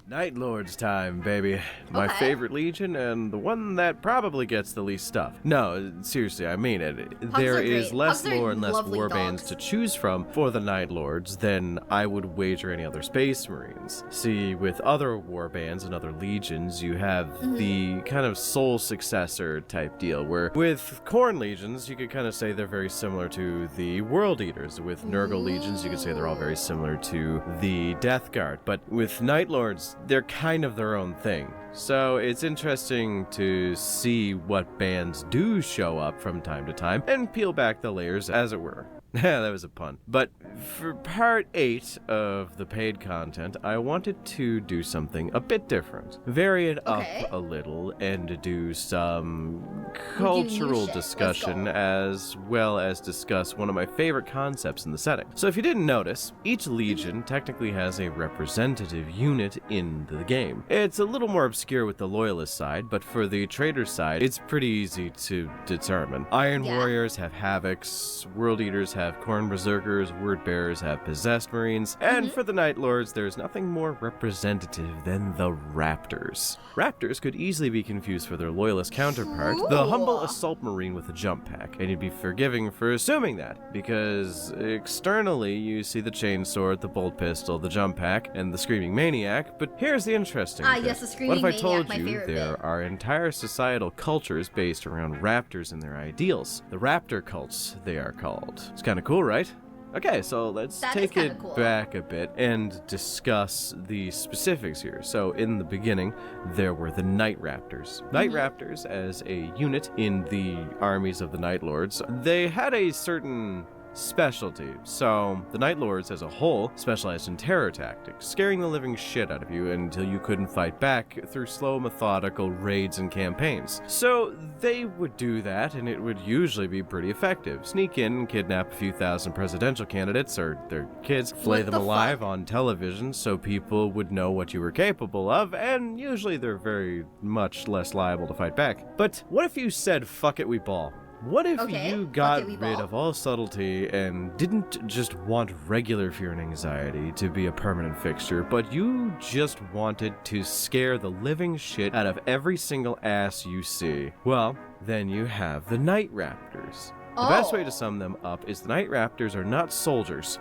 Speaker 2: Night Lord's time, baby. My favorite legion and the one that probably gets the least stuff. No, seriously, I mean it. There is less lore and less warbands to choose from for the Night Lords than I would wager any other Space Marines. See, with other warbands and other legions, you have the kind of soul successor type deal, where with Khorne legions, you could kind of say they're very similar to the World Eaters. With Nurgle legions, you could say they're all very similar to the Death Guard. But with Night Lords, they're kind of their own thing. So it's interesting to see what bands do show up from time to time and peel back the layers, as it were. Yeah, that was a pun. But for part 8 of the paid content, I wanted to do something a bit different. Vary it up a little and do some cultural discussion as well as discuss one of my favorite concepts in the setting. So if you didn't notice, each legion technically has a representative unit in the game. It's a little more obscure with the loyalist side, but for the traitor side, it's pretty easy to determine. Iron Warriors have Havocs, World Eaters have Khorne Berserkers, Word Bearers have Possessed Marines, and for the Night Lords, there's nothing more representative than the Raptors. Raptors could easily be confused for their loyalist counterpart, the humble Assault Marine with a jump pack, and you'd be forgiving for assuming that, because externally you see the Chainsword, the Bolt Pistol, the jump pack, and the Screaming Maniac, but here's the interesting thing.
Speaker 1: Yes, the Screaming
Speaker 2: Maniac,
Speaker 1: my
Speaker 2: favorite bit. What if I told you there are entire societal cultures based around Raptors and their ideals? The Raptor cults, they are called. It's kind of cool, right? Okay, so let's take it back a bit and discuss the specifics here. So in the beginning, there were the Night Raptors. Night Raptors, as a unit in the armies of the Night Lords, they had a certain specialty. So the Night Lords as a whole specialized in terror tactics, scaring the living shit out of you until you couldn't fight back through slow, methodical raids and campaigns. So they would do that, and it would usually be pretty effective. Sneak in, kidnap a few thousand presidential candidates or their kids, flay them alive on television so people would know what you were capable of, and usually they're very much less liable to fight back. But what if you said, fuck it, we ball? What if you got rid of all subtlety and didn't just want regular fear and anxiety to be a permanent fixture, but you just wanted to scare the living shit out of every single ass you see? Well, then you have the Night Raptors. The best way to sum them up is the Night Raptors are not soldiers.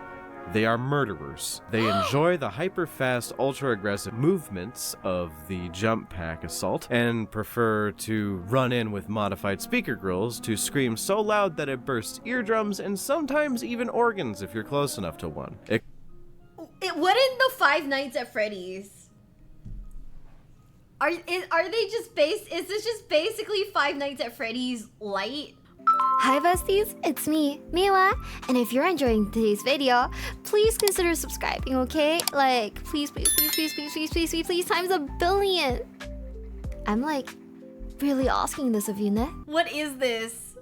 Speaker 2: They are murderers. They enjoy the hyper-fast, ultra-aggressive movements of the jump pack assault and prefer to run in with modified speaker grills to scream so loud that it bursts eardrums and sometimes even organs if you're close enough to one.
Speaker 1: It wouldn't the Five Nights at Freddy's? Are they just is this just basically Five Nights at Freddy's light?
Speaker 3: Hi besties, it's me, Miwa, and if you're enjoying today's video, please consider subscribing, okay? Like, please, times 1 billion. I'm like, really asking this of you, ne?
Speaker 1: What is this?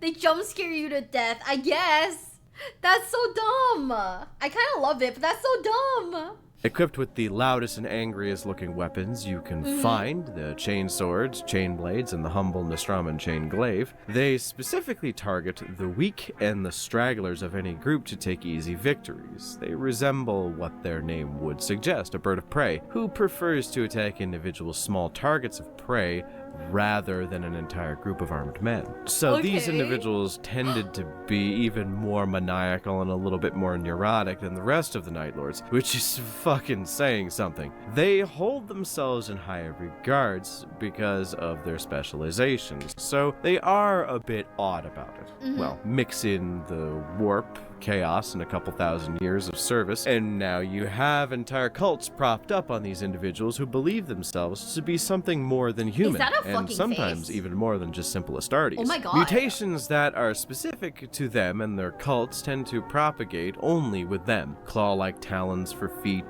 Speaker 1: They jump scare you to death, I guess. That's so dumb. I kind of love it, but that's so dumb.
Speaker 2: Equipped with the loudest and angriest looking weapons you can find, the chain swords, chain blades, and the humble Nostraman chain glaive, they specifically target the weak and the stragglers of any group to take easy victories. They resemble what their name would suggest, a bird of prey, who prefers to attack individual small targets of prey rather than an entire group of armed men. So these individuals tended to be even more maniacal and a little bit more neurotic than the rest of the Night Lords, which is fucking saying something. They hold themselves in higher regards because of their specializations, so they are a bit odd about it. Well, mix in the warp, chaos, and a couple thousand years of service, and now you have entire cults propped up on these individuals who believe themselves to be something more than human,
Speaker 1: Is that a
Speaker 2: and
Speaker 1: fucking
Speaker 2: sometimes
Speaker 1: face?
Speaker 2: even more than just simple Astartes.
Speaker 1: Oh my god.
Speaker 2: Mutations that are specific to them and their cults tend to propagate only with them. Claw-like talons for feet,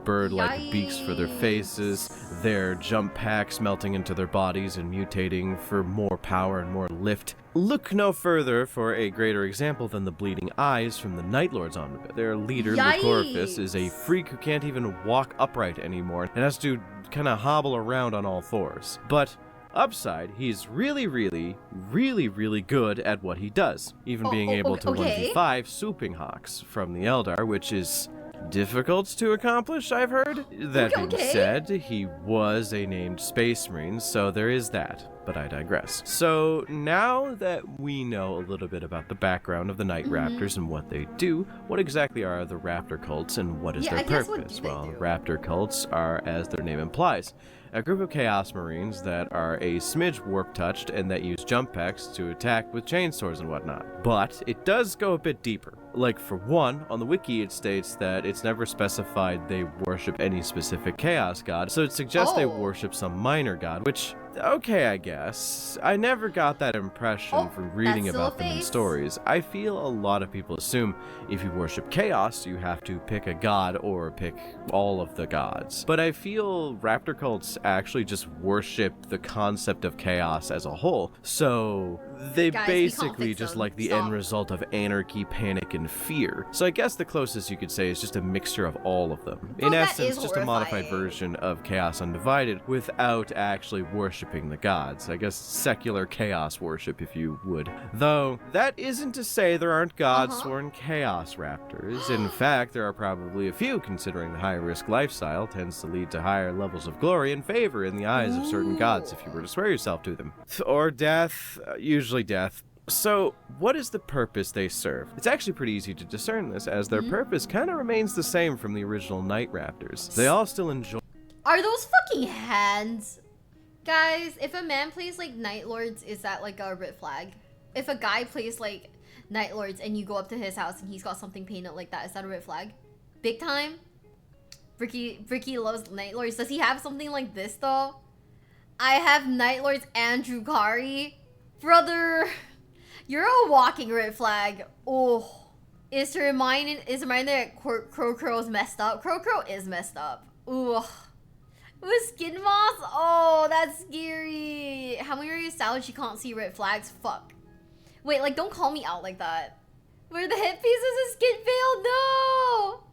Speaker 2: bird-like beaks for their faces, their jump packs melting into their bodies and mutating for more power and more lift. Look no further for a greater example than the bleeding eyes from the Night Lords omnibus. Their leader, Lycoraphus, is a freak who can't even walk upright anymore and has to kind of hobble around on all fours. But upside, he's really good at what he does, even being able to 1v5 swooping hawks from the Eldar, which is difficult to accomplish, I've heard. That being said, he was a named Space Marine, so there is that. But I digress. So now that we know a little bit about the background of the Night Raptors and what they do, what exactly are the Raptor cults and what is their purpose? Well, Raptor cults are, as their name implies, a group of Chaos Marines that are a smidge warp-touched and that use jump packs to attack with chainsaws and whatnot. But it does go a bit deeper. Like, for one, on the wiki it states that it's never specified they worship any specific chaos god, so it suggests they worship some minor god, which, okay, I guess. I never got that impression from reading about them in stories. I feel a lot of people assume if you worship chaos, you have to pick a god or pick all of the gods. But I feel Raptor cults actually just worship the concept of chaos as a whole, so they basically just like the end result of anarchy, panic, and fear. So I guess the closest you could say is just a mixture of all of them. In essence, just a modified version of Chaos Undivided without actually worshiping the gods. I guess secular chaos worship, if you would. Though, that isn't to say there aren't god-sworn chaos raptors. In fact, there are probably a few, considering the high-risk lifestyle tends to lead to higher levels of glory and favor in the eyes of certain gods if you were to swear yourself to them. Or death, usually death. So, what is the purpose they serve? It's actually pretty easy to discern this, as their purpose kind of remains the same from the original Night Raptors. They all still enjoy...
Speaker 1: Are those fucking hands? Guys, if a man plays like Night Lords, is that like a red flag? If a guy plays like Night Lords and you go up to his house and he's got something painted like that, is that a red flag? Big time? Ricky loves Night Lords. Does he have something like this though? I have Night Lords and Drukari. Brother... You're a walking red flag. Oh, is reminded that Crow is messed up. Crow is messed up. Ooh, with skin moss. Oh, that's scary. How many are you salad? You can't see red flags. Fuck. Wait, like don't call me out like that. Where the headpiece is a skin veil? No,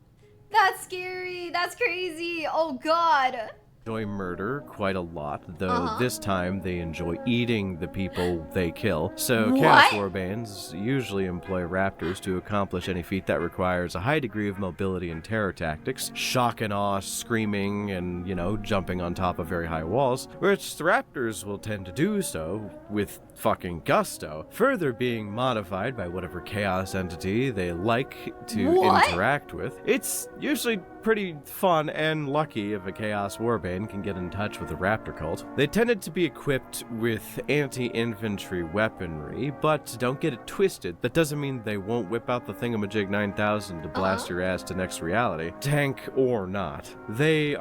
Speaker 1: that's scary. That's crazy. Oh God.
Speaker 2: Enjoy murder quite a lot, though this time they enjoy eating the people they kill. So Chaos Warbands usually employ raptors to accomplish any feat that requires a high degree of mobility and terror tactics, shock and awe, screaming, and, you know, jumping on top of very high walls, which the raptors will tend to do so with fucking gusto, further being modified by whatever chaos entity they like to interact with. It's usually pretty fun and lucky if a Chaos Warband can get in touch with a Raptor cult. They tended to be equipped with anti-infantry weaponry, but don't get it twisted. That doesn't mean they won't whip out the Thingamajig 9000 to blast your ass to next reality. Tank or not. They...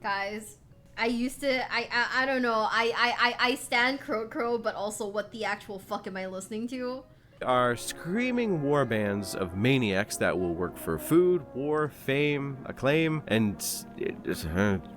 Speaker 1: Guys, I used to, I don't know, I stand Crow, but also what the actual fuck am I listening to?
Speaker 2: Are screaming warbands of maniacs that will work for food, war, fame, acclaim, and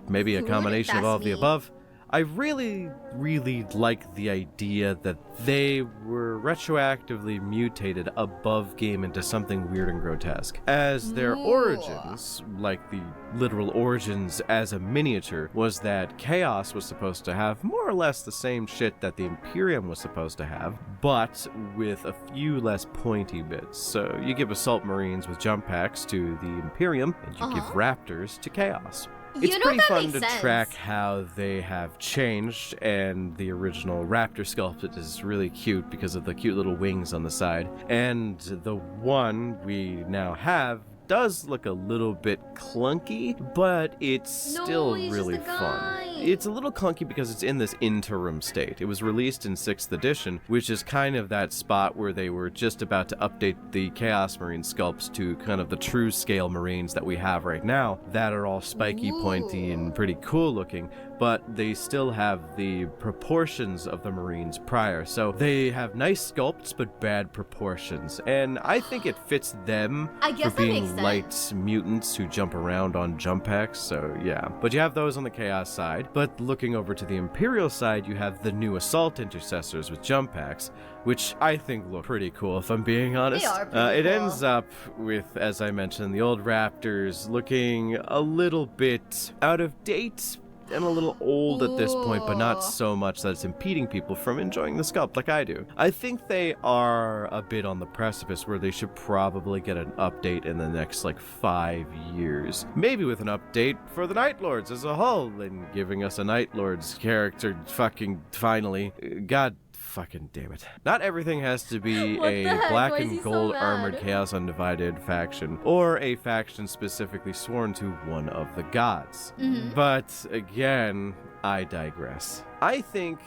Speaker 2: maybe a combination of all of the above. I really, really like the idea that they were retroactively mutated above game into something weird and grotesque. As their origins, like the literal origins as a miniature, was that Chaos was supposed to have more or less the same shit that the Imperium was supposed to have, but with a few less pointy bits. So you give Assault Marines with jump packs to the Imperium, and you give Raptors to Chaos. It's pretty fun to track how they have changed, and the original Raptor sculpt is really cute because of the cute little wings on the side. And the one we now have does look a little bit clunky, but it's still really fun. It's a little clunky because it's in this interim state. It was released in 6th edition, which is kind of that spot where they were just about to update the Chaos Marine sculpts to kind of the true scale Marines that we have right now, that are all spiky, pointy, and pretty cool looking, but they still have the proportions of the Marines prior. So they have nice sculpts, but bad proportions. And I think it fits them for being light mutants who jump around on jump packs, so yeah. But you have those on the Chaos side. But looking over to the Imperial side, you have the new Assault Intercessors with jump packs, which I think look pretty cool, if I'm being honest.
Speaker 1: They are pretty
Speaker 2: It
Speaker 1: cool.
Speaker 2: ends up with, as I mentioned, the old Raptors looking a little bit out of date and a little old at this point, but not so much that it's impeding people from enjoying the sculpt like I do. I think they are a bit on the precipice where they should probably get an update in the next, 5 years. Maybe with an update for the Night Lords as a whole, and giving us a Night Lords character fucking finally. God fucking damn it. Not everything has to be a black and gold armored Chaos Undivided faction, or a faction specifically sworn to one of the gods. But again, I digress. I think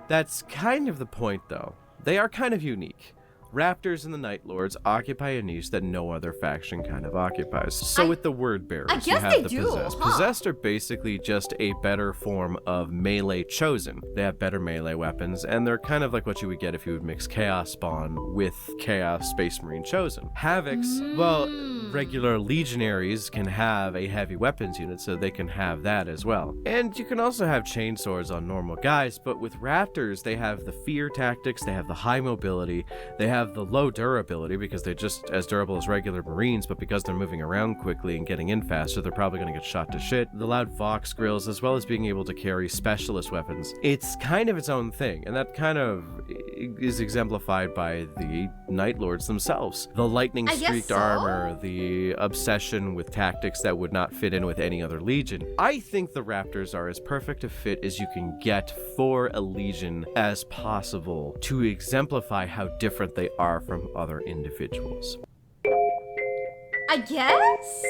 Speaker 2: that's kind of the point though. They are kind of unique. Raptors and the Night Lords occupy a niche that no other faction kind of occupies. So with the Word Bearers, you have the Possessed. Possessed are basically just a better form of melee chosen. They have better melee weapons, and they're kind of like what you would get if you would mix Chaos Spawn with Chaos Space Marine chosen. Havocs, well, regular Legionaries can have a heavy weapons unit, so they can have that as well. And you can also have chainswords on normal guys, but with Raptors, they have the fear tactics, they have the high mobility, they have the low durability because they're just as durable as regular Marines, but because they're moving around quickly and getting in faster, they're probably going to get shot to shit. The loud Vox grills, as well as being able to carry specialist weapons. It's kind of its own thing, and that kind of is exemplified by the Night Lords themselves. The lightning streaked armor, the obsession with tactics that would not fit in with any other Legion. I think the Raptors are as perfect a fit as you can get for a Legion as possible to exemplify how different they are from other individuals.
Speaker 1: I guess?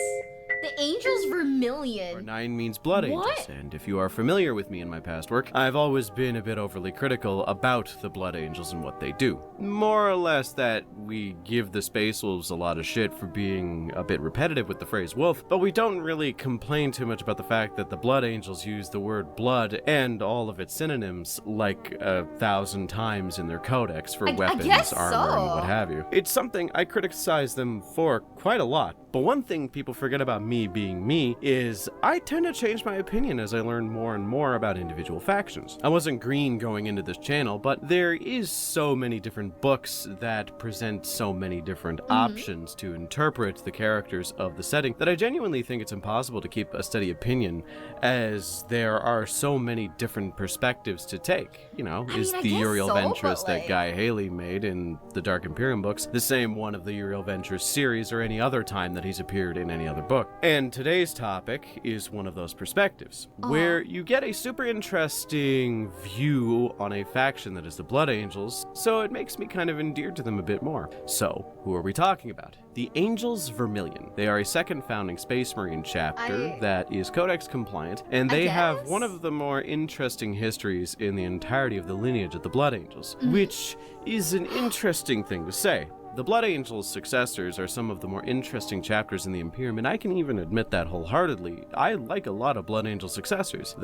Speaker 1: The Angels Vermillion.
Speaker 2: 9 means Blood Angels, and if you are familiar with me in my past work, I've always been a bit overly critical about the Blood Angels and what they do. More or less that we give the Space Wolves a lot of shit for being a bit repetitive with the phrase wolf, but we don't really complain too much about the fact that the Blood Angels use the word blood and all of its synonyms 1,000 times in their codex for weapons, armor, and what have you. It's something I criticize them for quite a lot, but one thing people forget about me being me is I tend to change my opinion as I learn more and more about individual factions. I wasn't green going into this channel, but there is so many different books that present so many different options to interpret the characters of the setting that I genuinely think it's impossible to keep a steady opinion, as there are so many different perspectives to take. You know, is the Uriel Ventress that Guy Haley made in the Dark Imperium books the same one of the Uriel Ventress series or any other time that he's appeared in any other book? And today's topic is one of those perspectives, where you get a super interesting view on a faction that is the Blood Angels, so it makes me kind of endeared to them a bit more. So, who are we talking about? The Angels Vermillion. They are a second founding Space Marine chapter that is Codex compliant, and they have one of the more interesting histories in the entirety of the lineage of the Blood Angels, which is an interesting thing to say. The Blood Angels' successors are some of the more interesting chapters in the Imperium, and I can even admit that wholeheartedly. I like a lot of Blood Angel successors.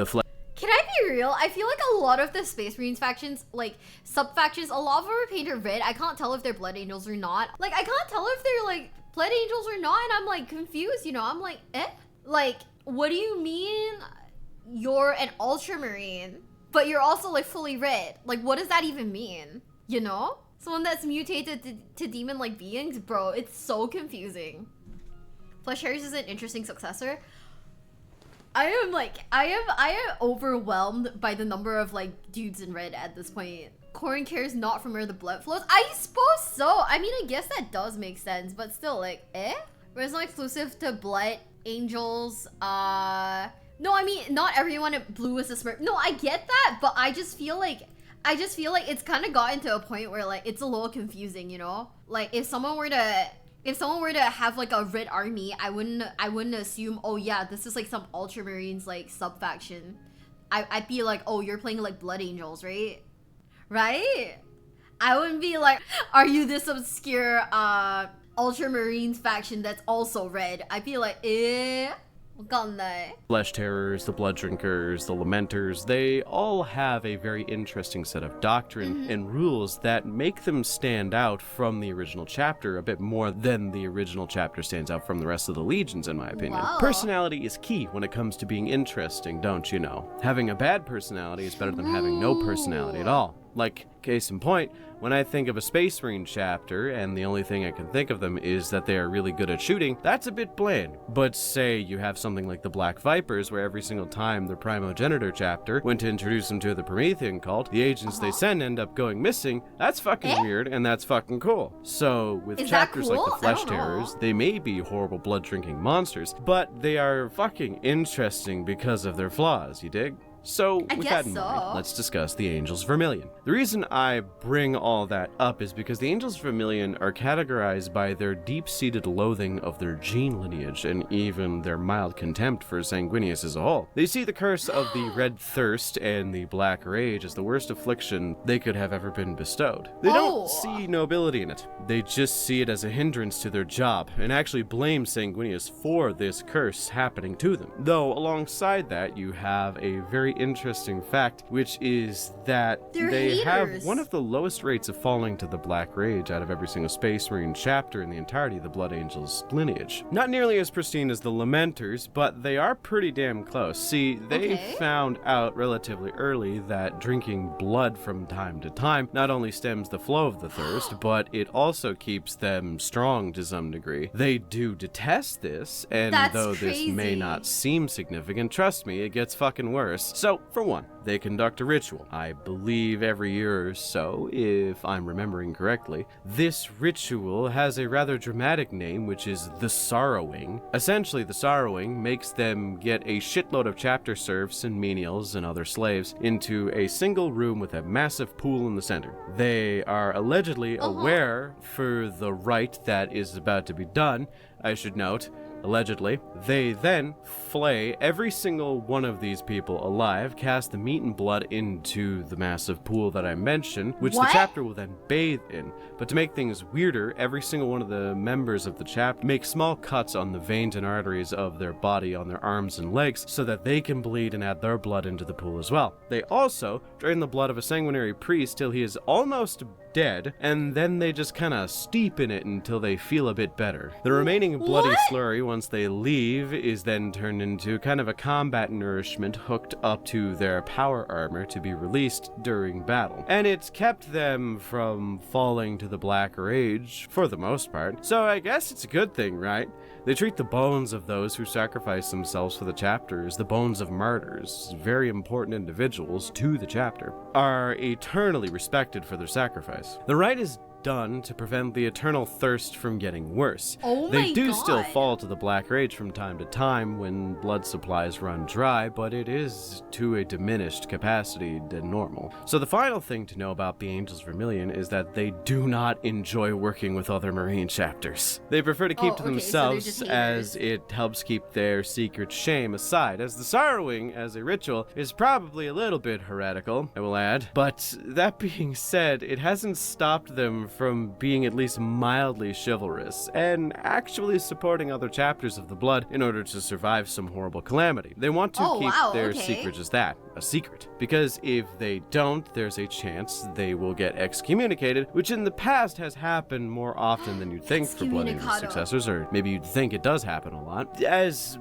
Speaker 1: Can I be real? I feel like a lot of the Space Marines factions, sub-factions, a lot of them are painted red. I can't tell if they're Blood Angels or not. I can't tell if they're, Blood Angels or not, and I'm, confused, I'm eh? What do you mean you're an Ultramarine? but you're also like fully red. Like, what does that even mean? You know? Someone that's mutated to demon-like beings? Bro, it's so confusing. Flesh Hairs is an interesting successor. I am overwhelmed by the number of like dudes in red at this point. Corn cares not from where the blood flows. I suppose so. I mean, I guess that does make sense, but still, like, Red is not exclusive to Blood Angels. No, I mean, not everyone at Blue is a Smurf. No, I get that, but I just feel like it's kind of gotten to a point where like it's a little confusing, you know? Like if someone were to have like a red army, I wouldn't assume, oh yeah, this is like some Ultramarines like sub faction. I'd be like, oh, you're playing like Blood Angels, right? Right? I wouldn't be like, are you this obscure Ultramarines faction that's also red? I'd be like,
Speaker 2: Flesh Terrors, the Blood Drinkers, the Lamenters, they all have a very interesting set of doctrine and rules that make them stand out from the original chapter a bit more than the original chapter stands out from the rest of the legions, in my opinion.
Speaker 1: Wow.
Speaker 2: Personality is key when it comes to being interesting, don't you know? Having a bad personality is better than having no personality at all. Like, case in point, when I think of a Space Marine chapter, and the only thing I can think of them is that they are really good at shooting, that's a bit bland. But say you have something like the Black Vipers, where every single time their Primogenitor chapter went to introduce them to the Promethean cult, the agents they send end up going missing, that's fucking weird, and that's fucking cool. So, with
Speaker 1: Is that
Speaker 2: chapters
Speaker 1: cool?
Speaker 2: like the Flesh
Speaker 1: I don't know.
Speaker 2: Terrors, they may be horrible blood-drinking monsters, but they are fucking interesting because of their flaws, you dig? So,
Speaker 1: I
Speaker 2: with
Speaker 1: guess
Speaker 2: that in
Speaker 1: so.
Speaker 2: mind, let's discuss the Angels Vermillion. The reason I bring all that up is because the Angels Vermillion are categorized by their deep-seated loathing of their gene lineage and even their mild contempt for Sanguinius as a whole. They see the curse of the Red Thirst and the Black Rage as the worst affliction they could have ever been bestowed. They don't see nobility in it. They just see it as a hindrance to their job and actually blame Sanguinius for this curse happening to them. Though, alongside that, you have a very interesting fact, which is that they have one of the lowest rates of falling to the Black Rage out of every single Space Marine chapter in the entirety of the Blood Angels lineage. Not nearly as pristine as the Lamenters, but they are pretty damn close. See, they found out relatively early that drinking blood from time to time not only stems the flow of the thirst, but it also keeps them strong to some degree. They do detest this, and though this may not seem significant, trust me, it gets fucking worse. So, for one, they conduct a ritual. I believe every year or so, if I'm remembering correctly. This ritual has a rather dramatic name, which is the Sorrowing. Essentially, the Sorrowing makes them get a shitload of chapter serfs and menials and other slaves into a single room with a massive pool in the center. They are allegedly aware for the rite that is about to be done, I should note. Allegedly, they then flay every single one of these people alive, cast the meat and blood into the massive pool that I mentioned, which the chapter will then bathe in. But to make things weirder, every single one of the members of the chapter make small cuts on the veins and arteries of their body, on their arms and legs, so that they can bleed and add their blood into the pool as well. They also drain the blood of a sanguinary priest till he is almost dead, and then they just kind of steep in it until they feel a bit better. The remaining bloody slurry, once they leave, is then turned into kind of a combat nourishment hooked up to their power armor to be released during battle. And it's kept them from falling to the Black Rage for the most part. So I guess it's a good thing, right? They treat the bones of those who sacrifice themselves for the chapter as the bones of martyrs, very important individuals to the chapter, are eternally respected for their sacrifice. The rite is done to prevent the eternal thirst from getting worse. They do still fall to the Black Rage from time to time when blood supplies run dry, but it is to a diminished capacity than normal. So the final thing to know about the Angels Vermillion is that they do not enjoy working with other Marine chapters. They prefer to keep to themselves, as it helps keep their secret shame aside, as the Sorrowing as a ritual is probably a little bit heretical, I will add. But that being said, it hasn't stopped them from being at least mildly chivalrous and actually supporting other chapters of the Blood in order to survive some horrible calamity. They want to keep their secret just that, a secret. Because if they don't, there's a chance they will get excommunicated, which in the past has happened more often than you'd think for Blood Angel successors, or maybe you'd think it does happen a lot, as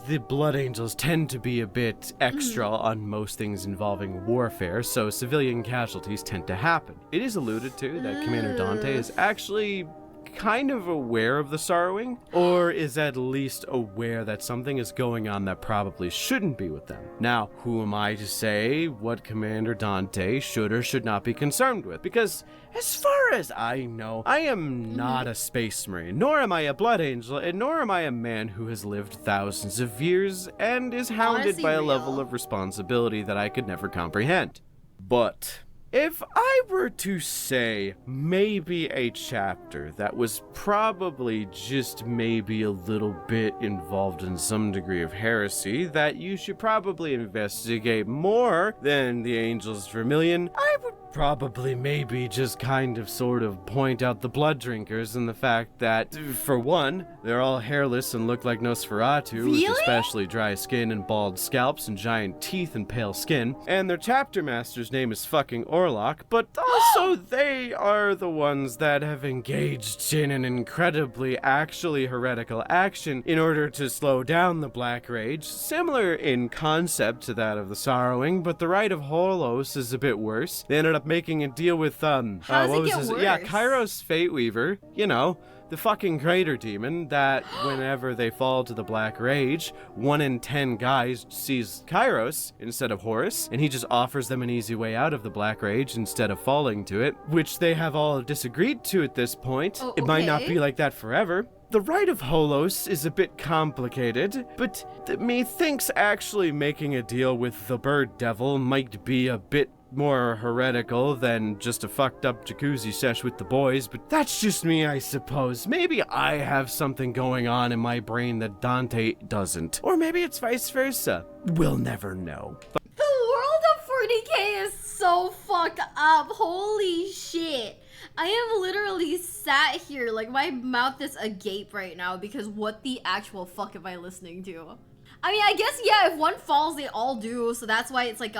Speaker 2: the Blood Angels tend to be a bit extra on most things involving warfare, so civilian casualties tend to happen. It is alluded to that Commander Dante is actually kind of aware of the sorrowing, or is at least aware that something is going on that probably shouldn't be with them. Now, who am I to say what Commander Dante should or should not be concerned with? Because as far as I know, I am not a space marine, nor am I a blood angel, and nor am I a man who has lived thousands of years and is hounded
Speaker 1: Honestly,
Speaker 2: by a
Speaker 1: real.
Speaker 2: level of responsibility that I could never comprehend. But if I were to say maybe a chapter that was probably just maybe a little bit involved in some degree of heresy that you should probably investigate more than the Angels Vermillion, I would probably maybe just kind of sort of point out the blood drinkers and the fact that, for one, they're all hairless and look like Nosferatu,
Speaker 1: Really?
Speaker 2: with especially dry skin and bald scalps and giant teeth and pale skin, and their chapter master's name is fucking Orlok, but also they are the ones that have engaged in an incredibly actually heretical action in order to slow down the Black Rage, similar in concept to that of the Sorrowing, but the Rite of Holos is a bit worse. They ended up making a deal with,
Speaker 1: How does it get worse?
Speaker 2: Yeah, Kairos Fate Weaver, you know, the fucking crater demon that whenever they fall to the Black Rage, 1 in 10 guys sees Kairos instead of Horus, and he just offers them an easy way out of the Black Rage instead of falling to it, which they have all disagreed to at this point.
Speaker 1: Oh,
Speaker 2: It might not
Speaker 1: okay.
Speaker 2: be like that forever. The Rite of Holos is a bit complicated, but methinks actually making a deal with the Bird Devil might be a bit more heretical than just a fucked up jacuzzi sesh with the boys, but that's just me, I suppose. Maybe I have something going on in my brain that Dante doesn't. Or maybe it's vice versa. We'll never know.
Speaker 1: The world of 40k is so fucked up. Holy shit. I am literally sat here like my mouth is agape right now because what the actual fuck am I listening to? I mean, I guess yeah, if one falls they all do, so that's why it's like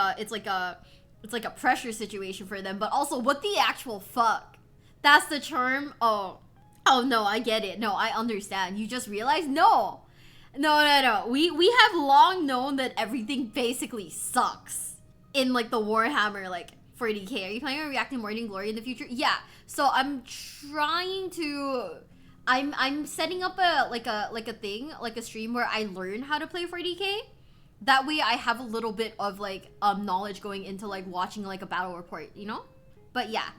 Speaker 1: a pressure situation for them, but also what the actual fuck? That's the charm? Oh no, I get it. No, I understand. You just realized? No. We have long known that everything basically sucks in like the Warhammer like 40k. Are you planning on reacting Morning Glory in the future? Yeah. So I'm trying to I'm setting up a thing, like a stream where I learn how to play 40k. That way I have a little bit of like knowledge going into like watching like a battle report, you know? But yeah.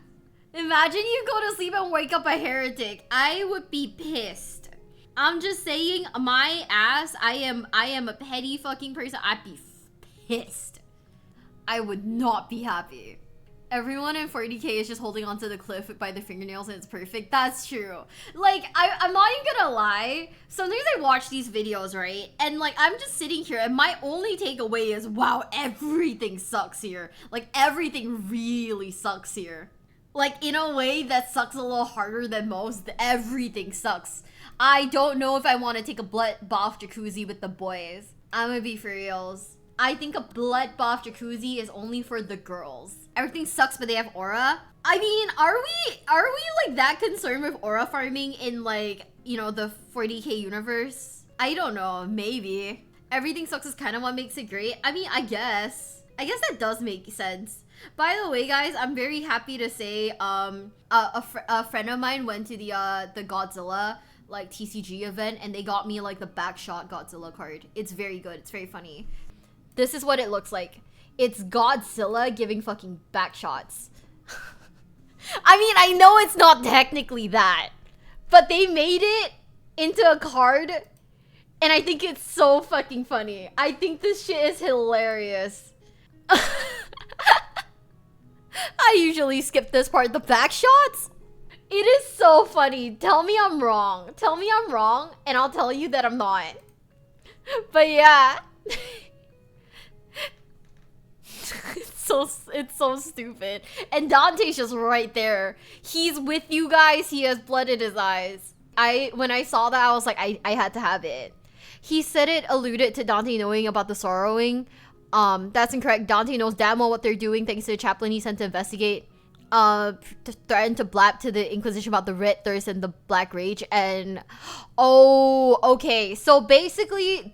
Speaker 1: Imagine you go to sleep and wake up a heretic. I would be pissed. I'm just saying, my ass, I am a petty fucking person. I'd be pissed. I would not be happy. Everyone in 40k is just holding onto the cliff by the fingernails and it's perfect. That's true. Like, I'm not even gonna lie. Sometimes I watch these videos, right? And like, I'm just sitting here and my only takeaway is, wow, everything sucks here. Like, everything really sucks here. Like, in a way that sucks a little harder than most. Everything sucks. I don't know if I want to take a blood bath jacuzzi with the boys. I'm gonna be for reals. I think a blood bath jacuzzi is only for the girls. Everything sucks, but they have aura. I mean, are we like that concerned with aura farming in like, you know, the 40k universe? I don't know, maybe. Everything sucks is kind of what makes it great. I mean, I guess that does make sense. By the way, guys, I'm very happy to say a friend of mine went to the Godzilla like TCG event and they got me like the backshot Godzilla card. It's very good. It's very funny. This is what it looks like. It's Godzilla giving fucking backshots. I mean, I know it's not technically that, but they made it into a card and I think it's so fucking funny. I think this shit is hilarious. I usually skip this part, the backshots. It is so funny. Tell me I'm wrong. Tell me I'm wrong and I'll tell you that I'm not. But yeah. It's so stupid. And Dante's just right there. He's with you guys. He has blood in his eyes. When I saw that, I was like, I had to have it. He said it alluded to Dante knowing about the sorrowing. That's incorrect. Dante knows damn well what they're doing thanks to the chaplain he sent to investigate. To threaten to blab to the Inquisition about the Red Thirst and the Black Rage. And oh, okay. So basically,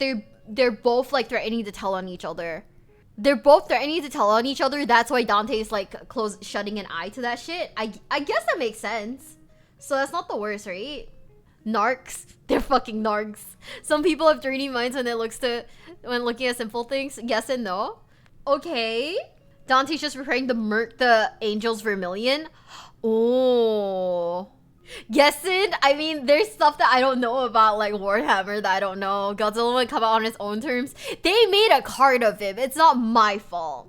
Speaker 1: they're both like threatening to tell on each other. They're both threatening to tell on each other. That's why Dante's like shutting an eye to that shit. I guess that makes sense. So that's not the worst, right? Narcs. They're fucking narcs. Some people have dirty minds when when looking at simple things. Yes and no. Okay. Dante's just preparing to murk the Angels Vermillion. Oh. Guessing? I mean, there's stuff that I don't know about, like Warhammer, that I don't know. Godzilla would come out on his own terms. They made a card of him. It's not my fault.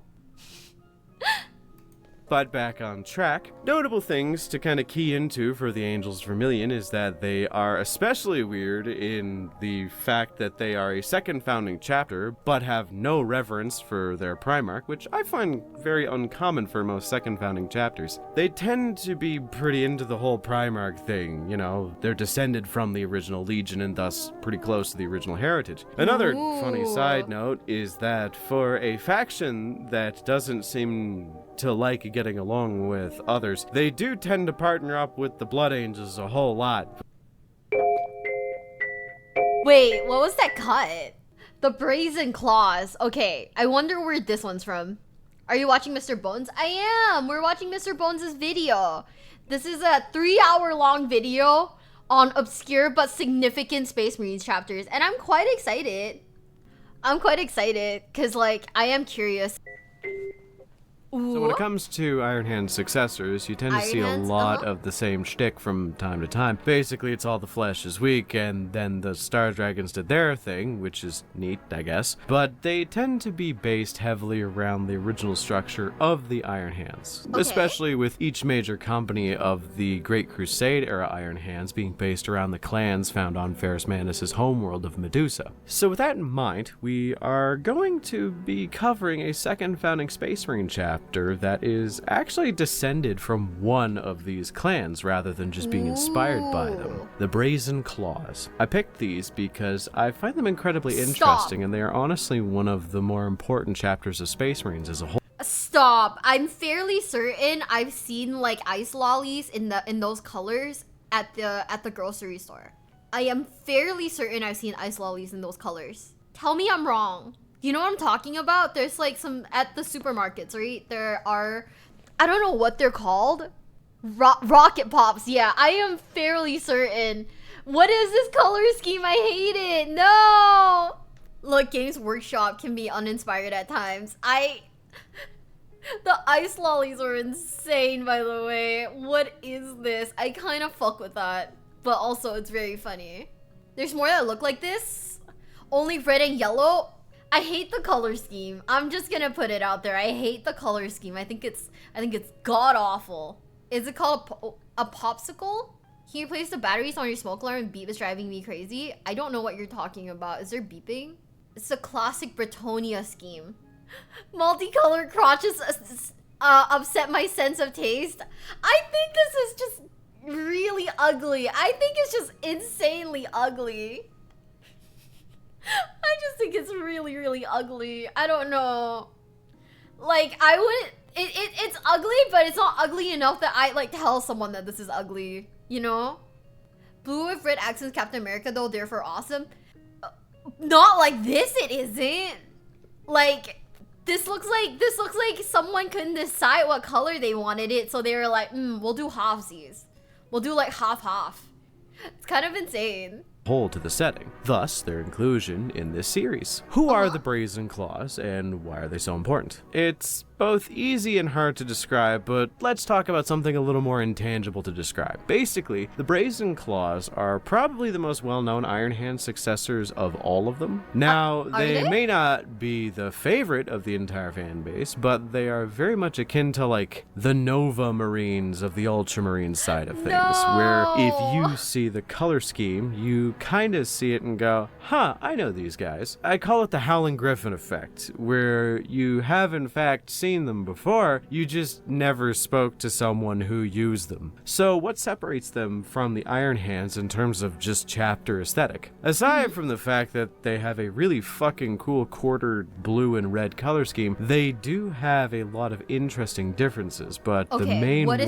Speaker 2: But back on track, notable things to kind of key into for the Angels Vermillion is that they are especially weird in the fact that they are a second founding chapter, but have no reverence for their Primarch, which I find very uncommon for most second founding chapters. They tend to be pretty into the whole Primarch thing, you know, they're descended from the original Legion and thus pretty close to the original heritage. Another funny side note is that for a faction that doesn't seem to like getting along with others, they do tend to partner up with the Blood Angels a whole lot.
Speaker 1: Wait, what was that cut? The Brazen Claws. Okay, I wonder where this one's from. Are you watching Mr. Bones? I am! We're watching Mr. Bones' video. This is a 3-hour-long video on obscure but significant Space Marines chapters, and I'm quite excited. I'm quite excited, because, like, I am curious.
Speaker 2: So when it comes to Iron Hand's successors, you tend to see a lot of the same shtick from time to time. Basically, it's all the flesh is weak, and then the Star Dragons did their thing, which is neat, I guess. But they tend to be based heavily around the original structure of the Iron Hands, especially with each major company of the Great Crusade era Iron Hands being based around the clans found on Ferrus Manus' homeworld of Medusa. So with that in mind, we are going to be covering a second founding Space Marine chapter that is actually descended from one of these clans rather than just being inspired by them, the Brazen Claws. I picked these because I find them incredibly interesting, and they are honestly one of the more important chapters of Space Marines as a whole.
Speaker 1: Stop. I'm fairly certain I've seen like ice lollies in those colors at the grocery store. I am fairly certain I've seen ice lollies in those colors. Tell me I'm wrong. You know what I'm talking about? There's like some at the supermarkets, right? There are, I don't know what they're called. Rocket Pops. Yeah, I am fairly certain. What is this color scheme? I hate it. No. Look, Games Workshop can be uninspired at times. The ice lollies are insane, by the way. What is this? I kind of fuck with that. But also, it's very funny. There's more that look like this. Only red and yellow. I hate the color scheme. I'm just gonna put it out there. I hate the color scheme. I think it's god awful. Is it called a popsicle? Can you place the batteries on your smoke alarm? Beep is driving me crazy. I don't know what you're talking about. Is there beeping? It's a classic Bretonia scheme. Multicolored crotches upset my sense of taste. I think this is just really ugly. I think it's just insanely ugly. I just think it's really, really ugly. I don't know. Like, I wouldn't... It's ugly, but it's not ugly enough that I, like, tell someone that this is ugly. You know? Blue with red accents Captain America, though, therefore awesome. Not like this, it isn't. Like, this looks like someone couldn't decide what color they wanted it, so they were like, we'll do halfsies. We'll do, like, half-half. It's kind of insane.
Speaker 2: Whole to the setting, thus their inclusion in this series. Who are the Brazen Claws, and why are they so important? It's both easy and hard to describe, but let's talk about something a little more intangible to describe. Basically, the Brazen Claws are probably the most well-known Iron Hand successors of all of them. Now, they may not be the favorite of the entire fan base, but they are very much akin to, like, the Nova Marines of the Ultramarine side of things, where if you see the color scheme, you kind of see it and go, huh, I know these guys. I call it the Howling Griffin effect, where you have in fact seen them before, you just never spoke to someone who used them. So what separates them from the Iron Hands in terms of just chapter aesthetic? Aside from the fact that they have a really fucking cool quartered blue and red color scheme, they do have a lot of interesting differences, but the main one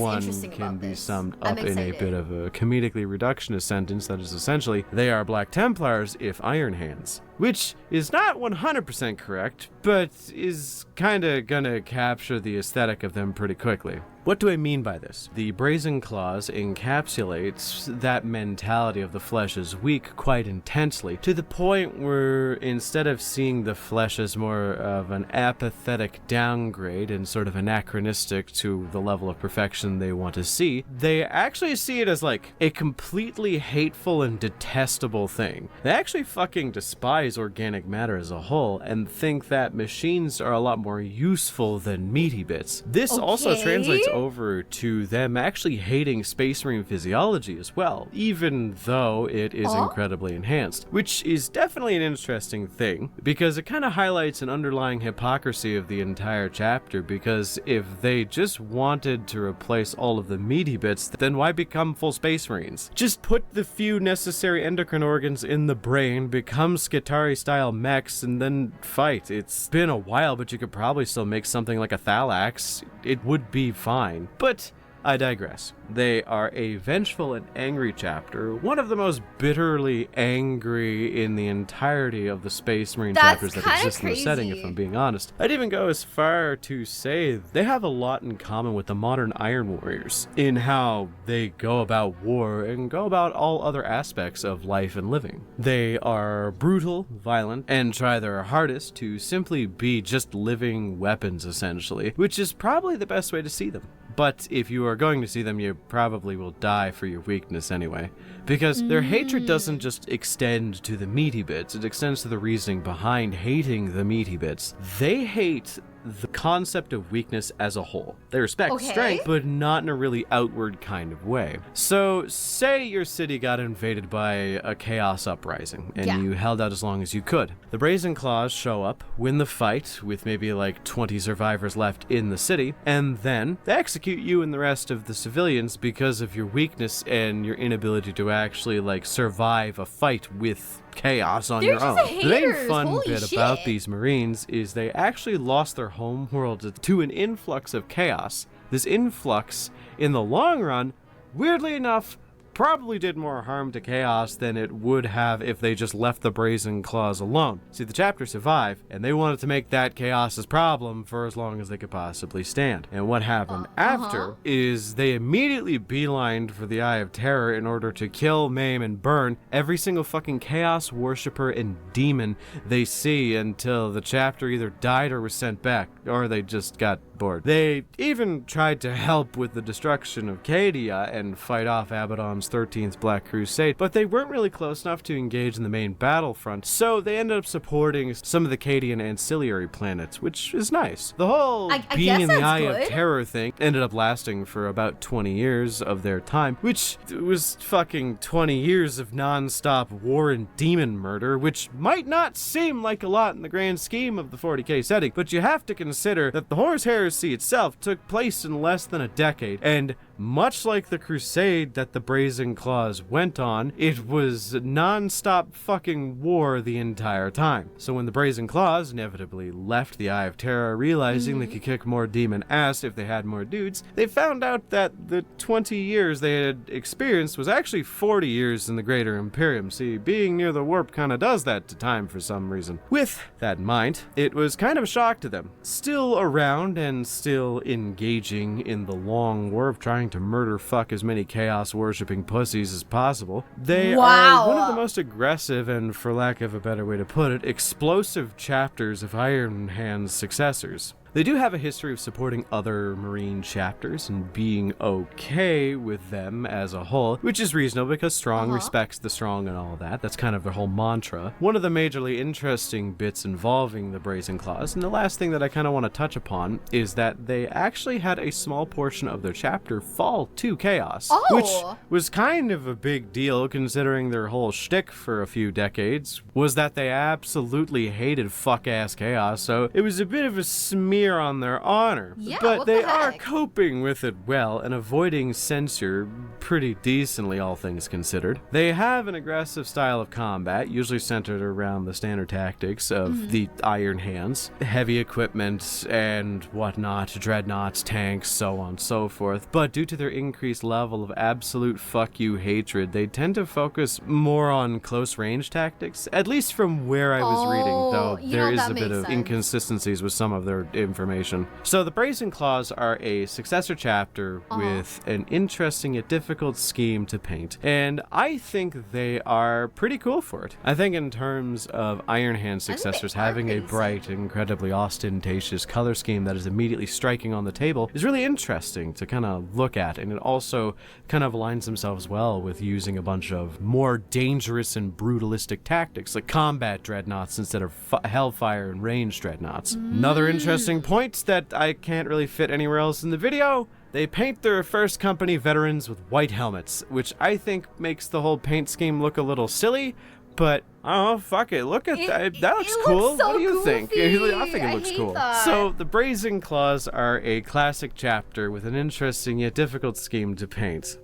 Speaker 2: can be summed up in a bit of a comedically reductionist sentence that is essentially They are Black Templars if Iron Hands. Which is not 100% correct, but is kinda gonna capture the aesthetic of them pretty quickly. What do I mean by this? The Brazen Claws encapsulates that mentality of the flesh as weak quite intensely, to the point where instead of seeing the flesh as more of an apathetic downgrade and sort of anachronistic to the level of perfection they want to see, they actually see it as like a completely hateful and detestable thing. They actually fucking despise organic matter as a whole and think that machines are a lot more useful than meaty bits. This also translates over to them actually hating Space Marine physiology as well, even though it is incredibly enhanced, which is definitely an interesting thing because it kind of highlights an underlying hypocrisy of the entire chapter, because if they just wanted to replace all of the meaty bits, then why become full Space Marines? Just put the few necessary endocrine organs in the brain, become Skitarii style mechs, and then fight. It's been a while, but you could probably still make something like a Thalax. It would be fine. But I digress. They are a vengeful and angry chapter, one of the most bitterly angry in the entirety of the Space Marine chapters that exist in the setting, if I'm being honest. I'd even go as far to say they have a lot in common with the modern Iron Warriors in how they go about war and go about all other aspects of life and living. They are brutal, violent, and try their hardest to simply be just living weapons, essentially, which is probably the best way to see them. But if you are going to see them, you probably will die for your weakness anyway. Because their hatred doesn't just extend to the meaty bits, it extends to the reasoning behind hating the meaty bits. They hate the concept of weakness as a whole. They respect strength, but not in a really outward kind of way. So, say your city got invaded by a chaos uprising, and you held out as long as you could. The Brazen Claws show up, win the fight, with maybe like 20 survivors left in the city, and then they execute you and the rest of the civilians because of your weakness and your inability to actually like survive a fight with chaos on your own. The main fun bit about these Marines is they actually lost their home world to an influx of chaos. This influx, in the long run, weirdly enough, probably did more harm to chaos than it would have if they just left the Brazen Claws alone. See, the chapter survived, and they wanted to make that chaos's problem for as long as they could possibly stand. And what happened after is they immediately beelined for the Eye of Terror in order to kill, maim, and burn every single fucking chaos worshiper and demon they see until the chapter either died or was sent back, or they just got bored. They even tried to help with the destruction of Cadia and fight off Abaddon's 13th Black Crusade, but they weren't really close enough to engage in the main battlefront, so they ended up supporting some of the Cadian ancillary planets, which is nice. The whole being in the Eye of Terror thing ended up lasting for about 20 years of their time, which was fucking 20 years of non-stop war and demon murder, which might not seem like a lot in the grand scheme of the 40k setting, but you have to consider that the Horus Heresy itself took place in less than a decade, and much like the crusade that the Brazen Claws went on, it was non-stop fucking war the entire time. So when the Brazen Claws inevitably left the Eye of Terror, realizing they could kick more demon ass if they had more dudes, they found out that the 20 years they had experienced was actually 40 years in the Greater Imperium. See, being near the warp kinda does that to time for some reason. With that in mind, it was kind of a shock to them. Still around and still engaging in the long war of trying to murder fuck as many chaos worshipping pussies as possible. They are one of the most aggressive and, for lack of a better way to put it, explosive chapters of Iron Hand's successors. They do have a history of supporting other Marine chapters and being okay with them as a whole, which is reasonable because strong respects the strong and all that. That's kind of their whole mantra. One of the majorly interesting bits involving the Brazen Claws, and the last thing that I kind of want to touch upon, is that they actually had a small portion of their chapter fall to chaos, which was kind of a big deal considering their whole shtick for a few decades was that they absolutely hated fuck-ass chaos, so it was a bit of a smear smear on their honor.
Speaker 1: Yeah,
Speaker 2: but
Speaker 1: what
Speaker 2: they
Speaker 1: the
Speaker 2: are
Speaker 1: heck?
Speaker 2: coping with it well and avoiding censure pretty decently, all things considered. They have an aggressive style of combat, usually centered around the standard tactics of the Iron Hands, heavy equipment and whatnot, dreadnoughts, tanks, so on and so forth. But due to their increased level of absolute fuck you hatred, they tend to focus more on close range tactics, at least from where I was reading, though there is
Speaker 1: that
Speaker 2: a bit
Speaker 1: makes
Speaker 2: of
Speaker 1: sense.
Speaker 2: inconsistencies with some of their information. So the Brazen Claws are a successor chapter with an interesting yet difficult scheme to paint, and I think they are pretty cool for it. I think in terms of Iron Hand successors,
Speaker 1: are
Speaker 2: having a
Speaker 1: pretty
Speaker 2: bright, incredibly ostentatious color scheme that is immediately striking on the table is really interesting to kind of look at, and it also kind of aligns themselves well with using a bunch of more dangerous and brutalistic tactics like combat dreadnoughts instead of hellfire and range dreadnoughts. Another interesting point that I can't really fit anywhere else in the video: they paint their first company veterans with white helmets, which I think makes the whole paint scheme look a little silly, but oh, fuck it. Look at that. That looks cool.
Speaker 1: Looks so
Speaker 2: what do you think?
Speaker 1: goofy.
Speaker 2: I think it looks
Speaker 1: hate
Speaker 2: cool.
Speaker 1: that.
Speaker 2: So, the Brazen Claws are a classic chapter with an interesting yet difficult scheme to paint.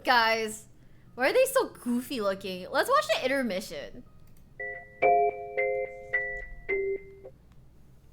Speaker 1: Guys, why are they so goofy looking? Let's watch the intermission.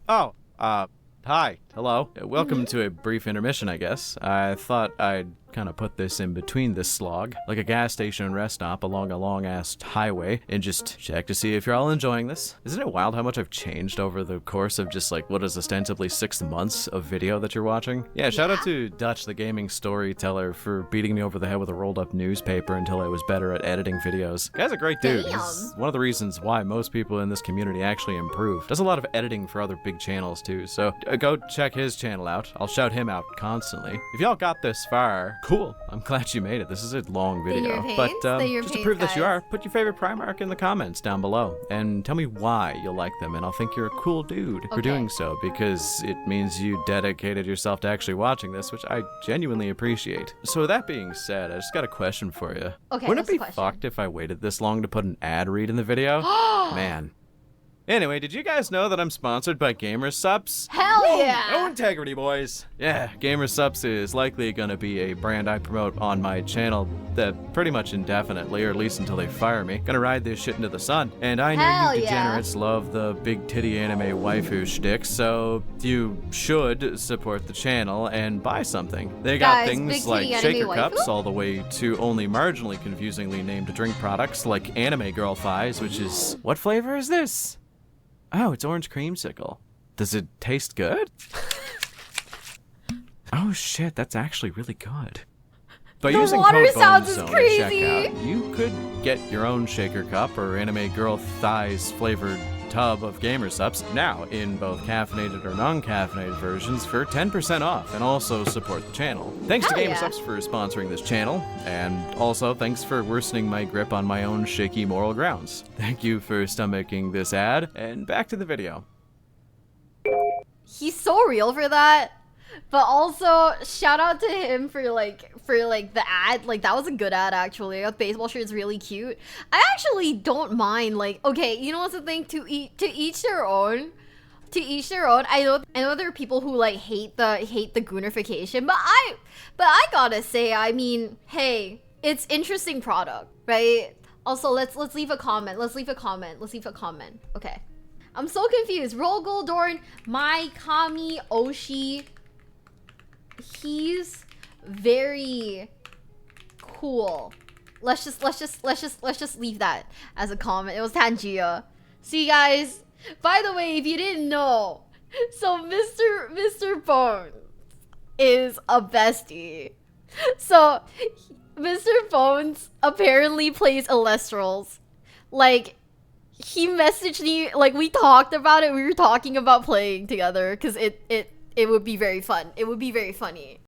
Speaker 2: Oh, hi. Hello. Welcome to a brief intermission, I guess. I thought I'd kind of put this in between this slog, like a gas station and rest stop along a long-ass highway, and just check to see if you're all enjoying this. Isn't it wild how much I've changed over the course of just like what is ostensibly 6 months of video that you're watching? Yeah, shout out to Dutch, the gaming storyteller, for beating me over the head with a rolled-up newspaper until I was better at editing videos. Guy's a great dude.
Speaker 1: Damn.
Speaker 2: He's one of the reasons why most people in this community actually improve. Does a lot of editing for other big channels too, so go check his channel out. I'll shout him out constantly. If y'all got this far, cool. I'm glad you made it. This is a long video. But just to prove that you are, put your favorite Primarch in the comments down below and tell me why you'll like them, and I'll think you're a cool dude for doing so, because it means you dedicated yourself to actually watching this, which I genuinely appreciate. So with that being said, I just got a question for you.
Speaker 1: Okay,
Speaker 2: Wouldn't
Speaker 1: what's
Speaker 2: it be
Speaker 1: the question?
Speaker 2: fucked if I waited this long to put an ad read in the video? Man. Anyway, did you guys know that I'm sponsored by GamerSupps?
Speaker 1: Hell yeah!
Speaker 2: No integrity, boys. Yeah, GamerSupps is likely gonna be a brand I promote on my channel that pretty much indefinitely, or at least until they fire me. Gonna ride this shit into the sun. And I know
Speaker 1: Hell
Speaker 2: you
Speaker 1: yeah.
Speaker 2: degenerates love the big titty anime waifu shtick, so you should support the channel and buy something. They got
Speaker 1: Guys, big
Speaker 2: things
Speaker 1: titty
Speaker 2: like
Speaker 1: anime
Speaker 2: shaker
Speaker 1: waifu?
Speaker 2: cups all the way to only marginally confusingly named drink products like Anime Girl Thighs, which is... What flavor is this? Oh, it's orange creamsicle. Does it taste good? Oh shit, that's actually really good. By
Speaker 1: The
Speaker 2: using
Speaker 1: water
Speaker 2: code
Speaker 1: sounds is
Speaker 2: BONEZONE at
Speaker 1: crazy.
Speaker 2: checkout, you could get your own shaker cup or Anime Girl Thighs flavored tub of GamerSupps now in both caffeinated or non-caffeinated versions for 10% off, and also support the channel. Thanks to
Speaker 1: Hell yeah.
Speaker 2: GamerSupps for sponsoring this channel, and also thanks for worsening my grip on my own shaky moral grounds. Thank you for stomaching this ad, and back to the video.
Speaker 1: He's so real for that. But also, shout out to him for the ad. Like, that was a good ad, actually. The baseball shirt is really cute. I actually don't mind, like, okay, you know what's the thing? To each their own. To each their own. I know there are people who like hate the goonification, but I gotta say, I mean, hey, it's interesting product, right? Also, let's leave a comment. Let's leave a comment. Okay. I'm so confused. Roll Goldorn, my Kami Oshi. He's very cool. Let's just leave that as a comment. It was Tangia. See, guys, by the way, if you didn't know, so Mr. Bones is a bestie. So Mr. Bones apparently plays Elestrals. Like, he messaged me, like, we talked about it. We were talking about playing together because it would be very fun. It would be very funny.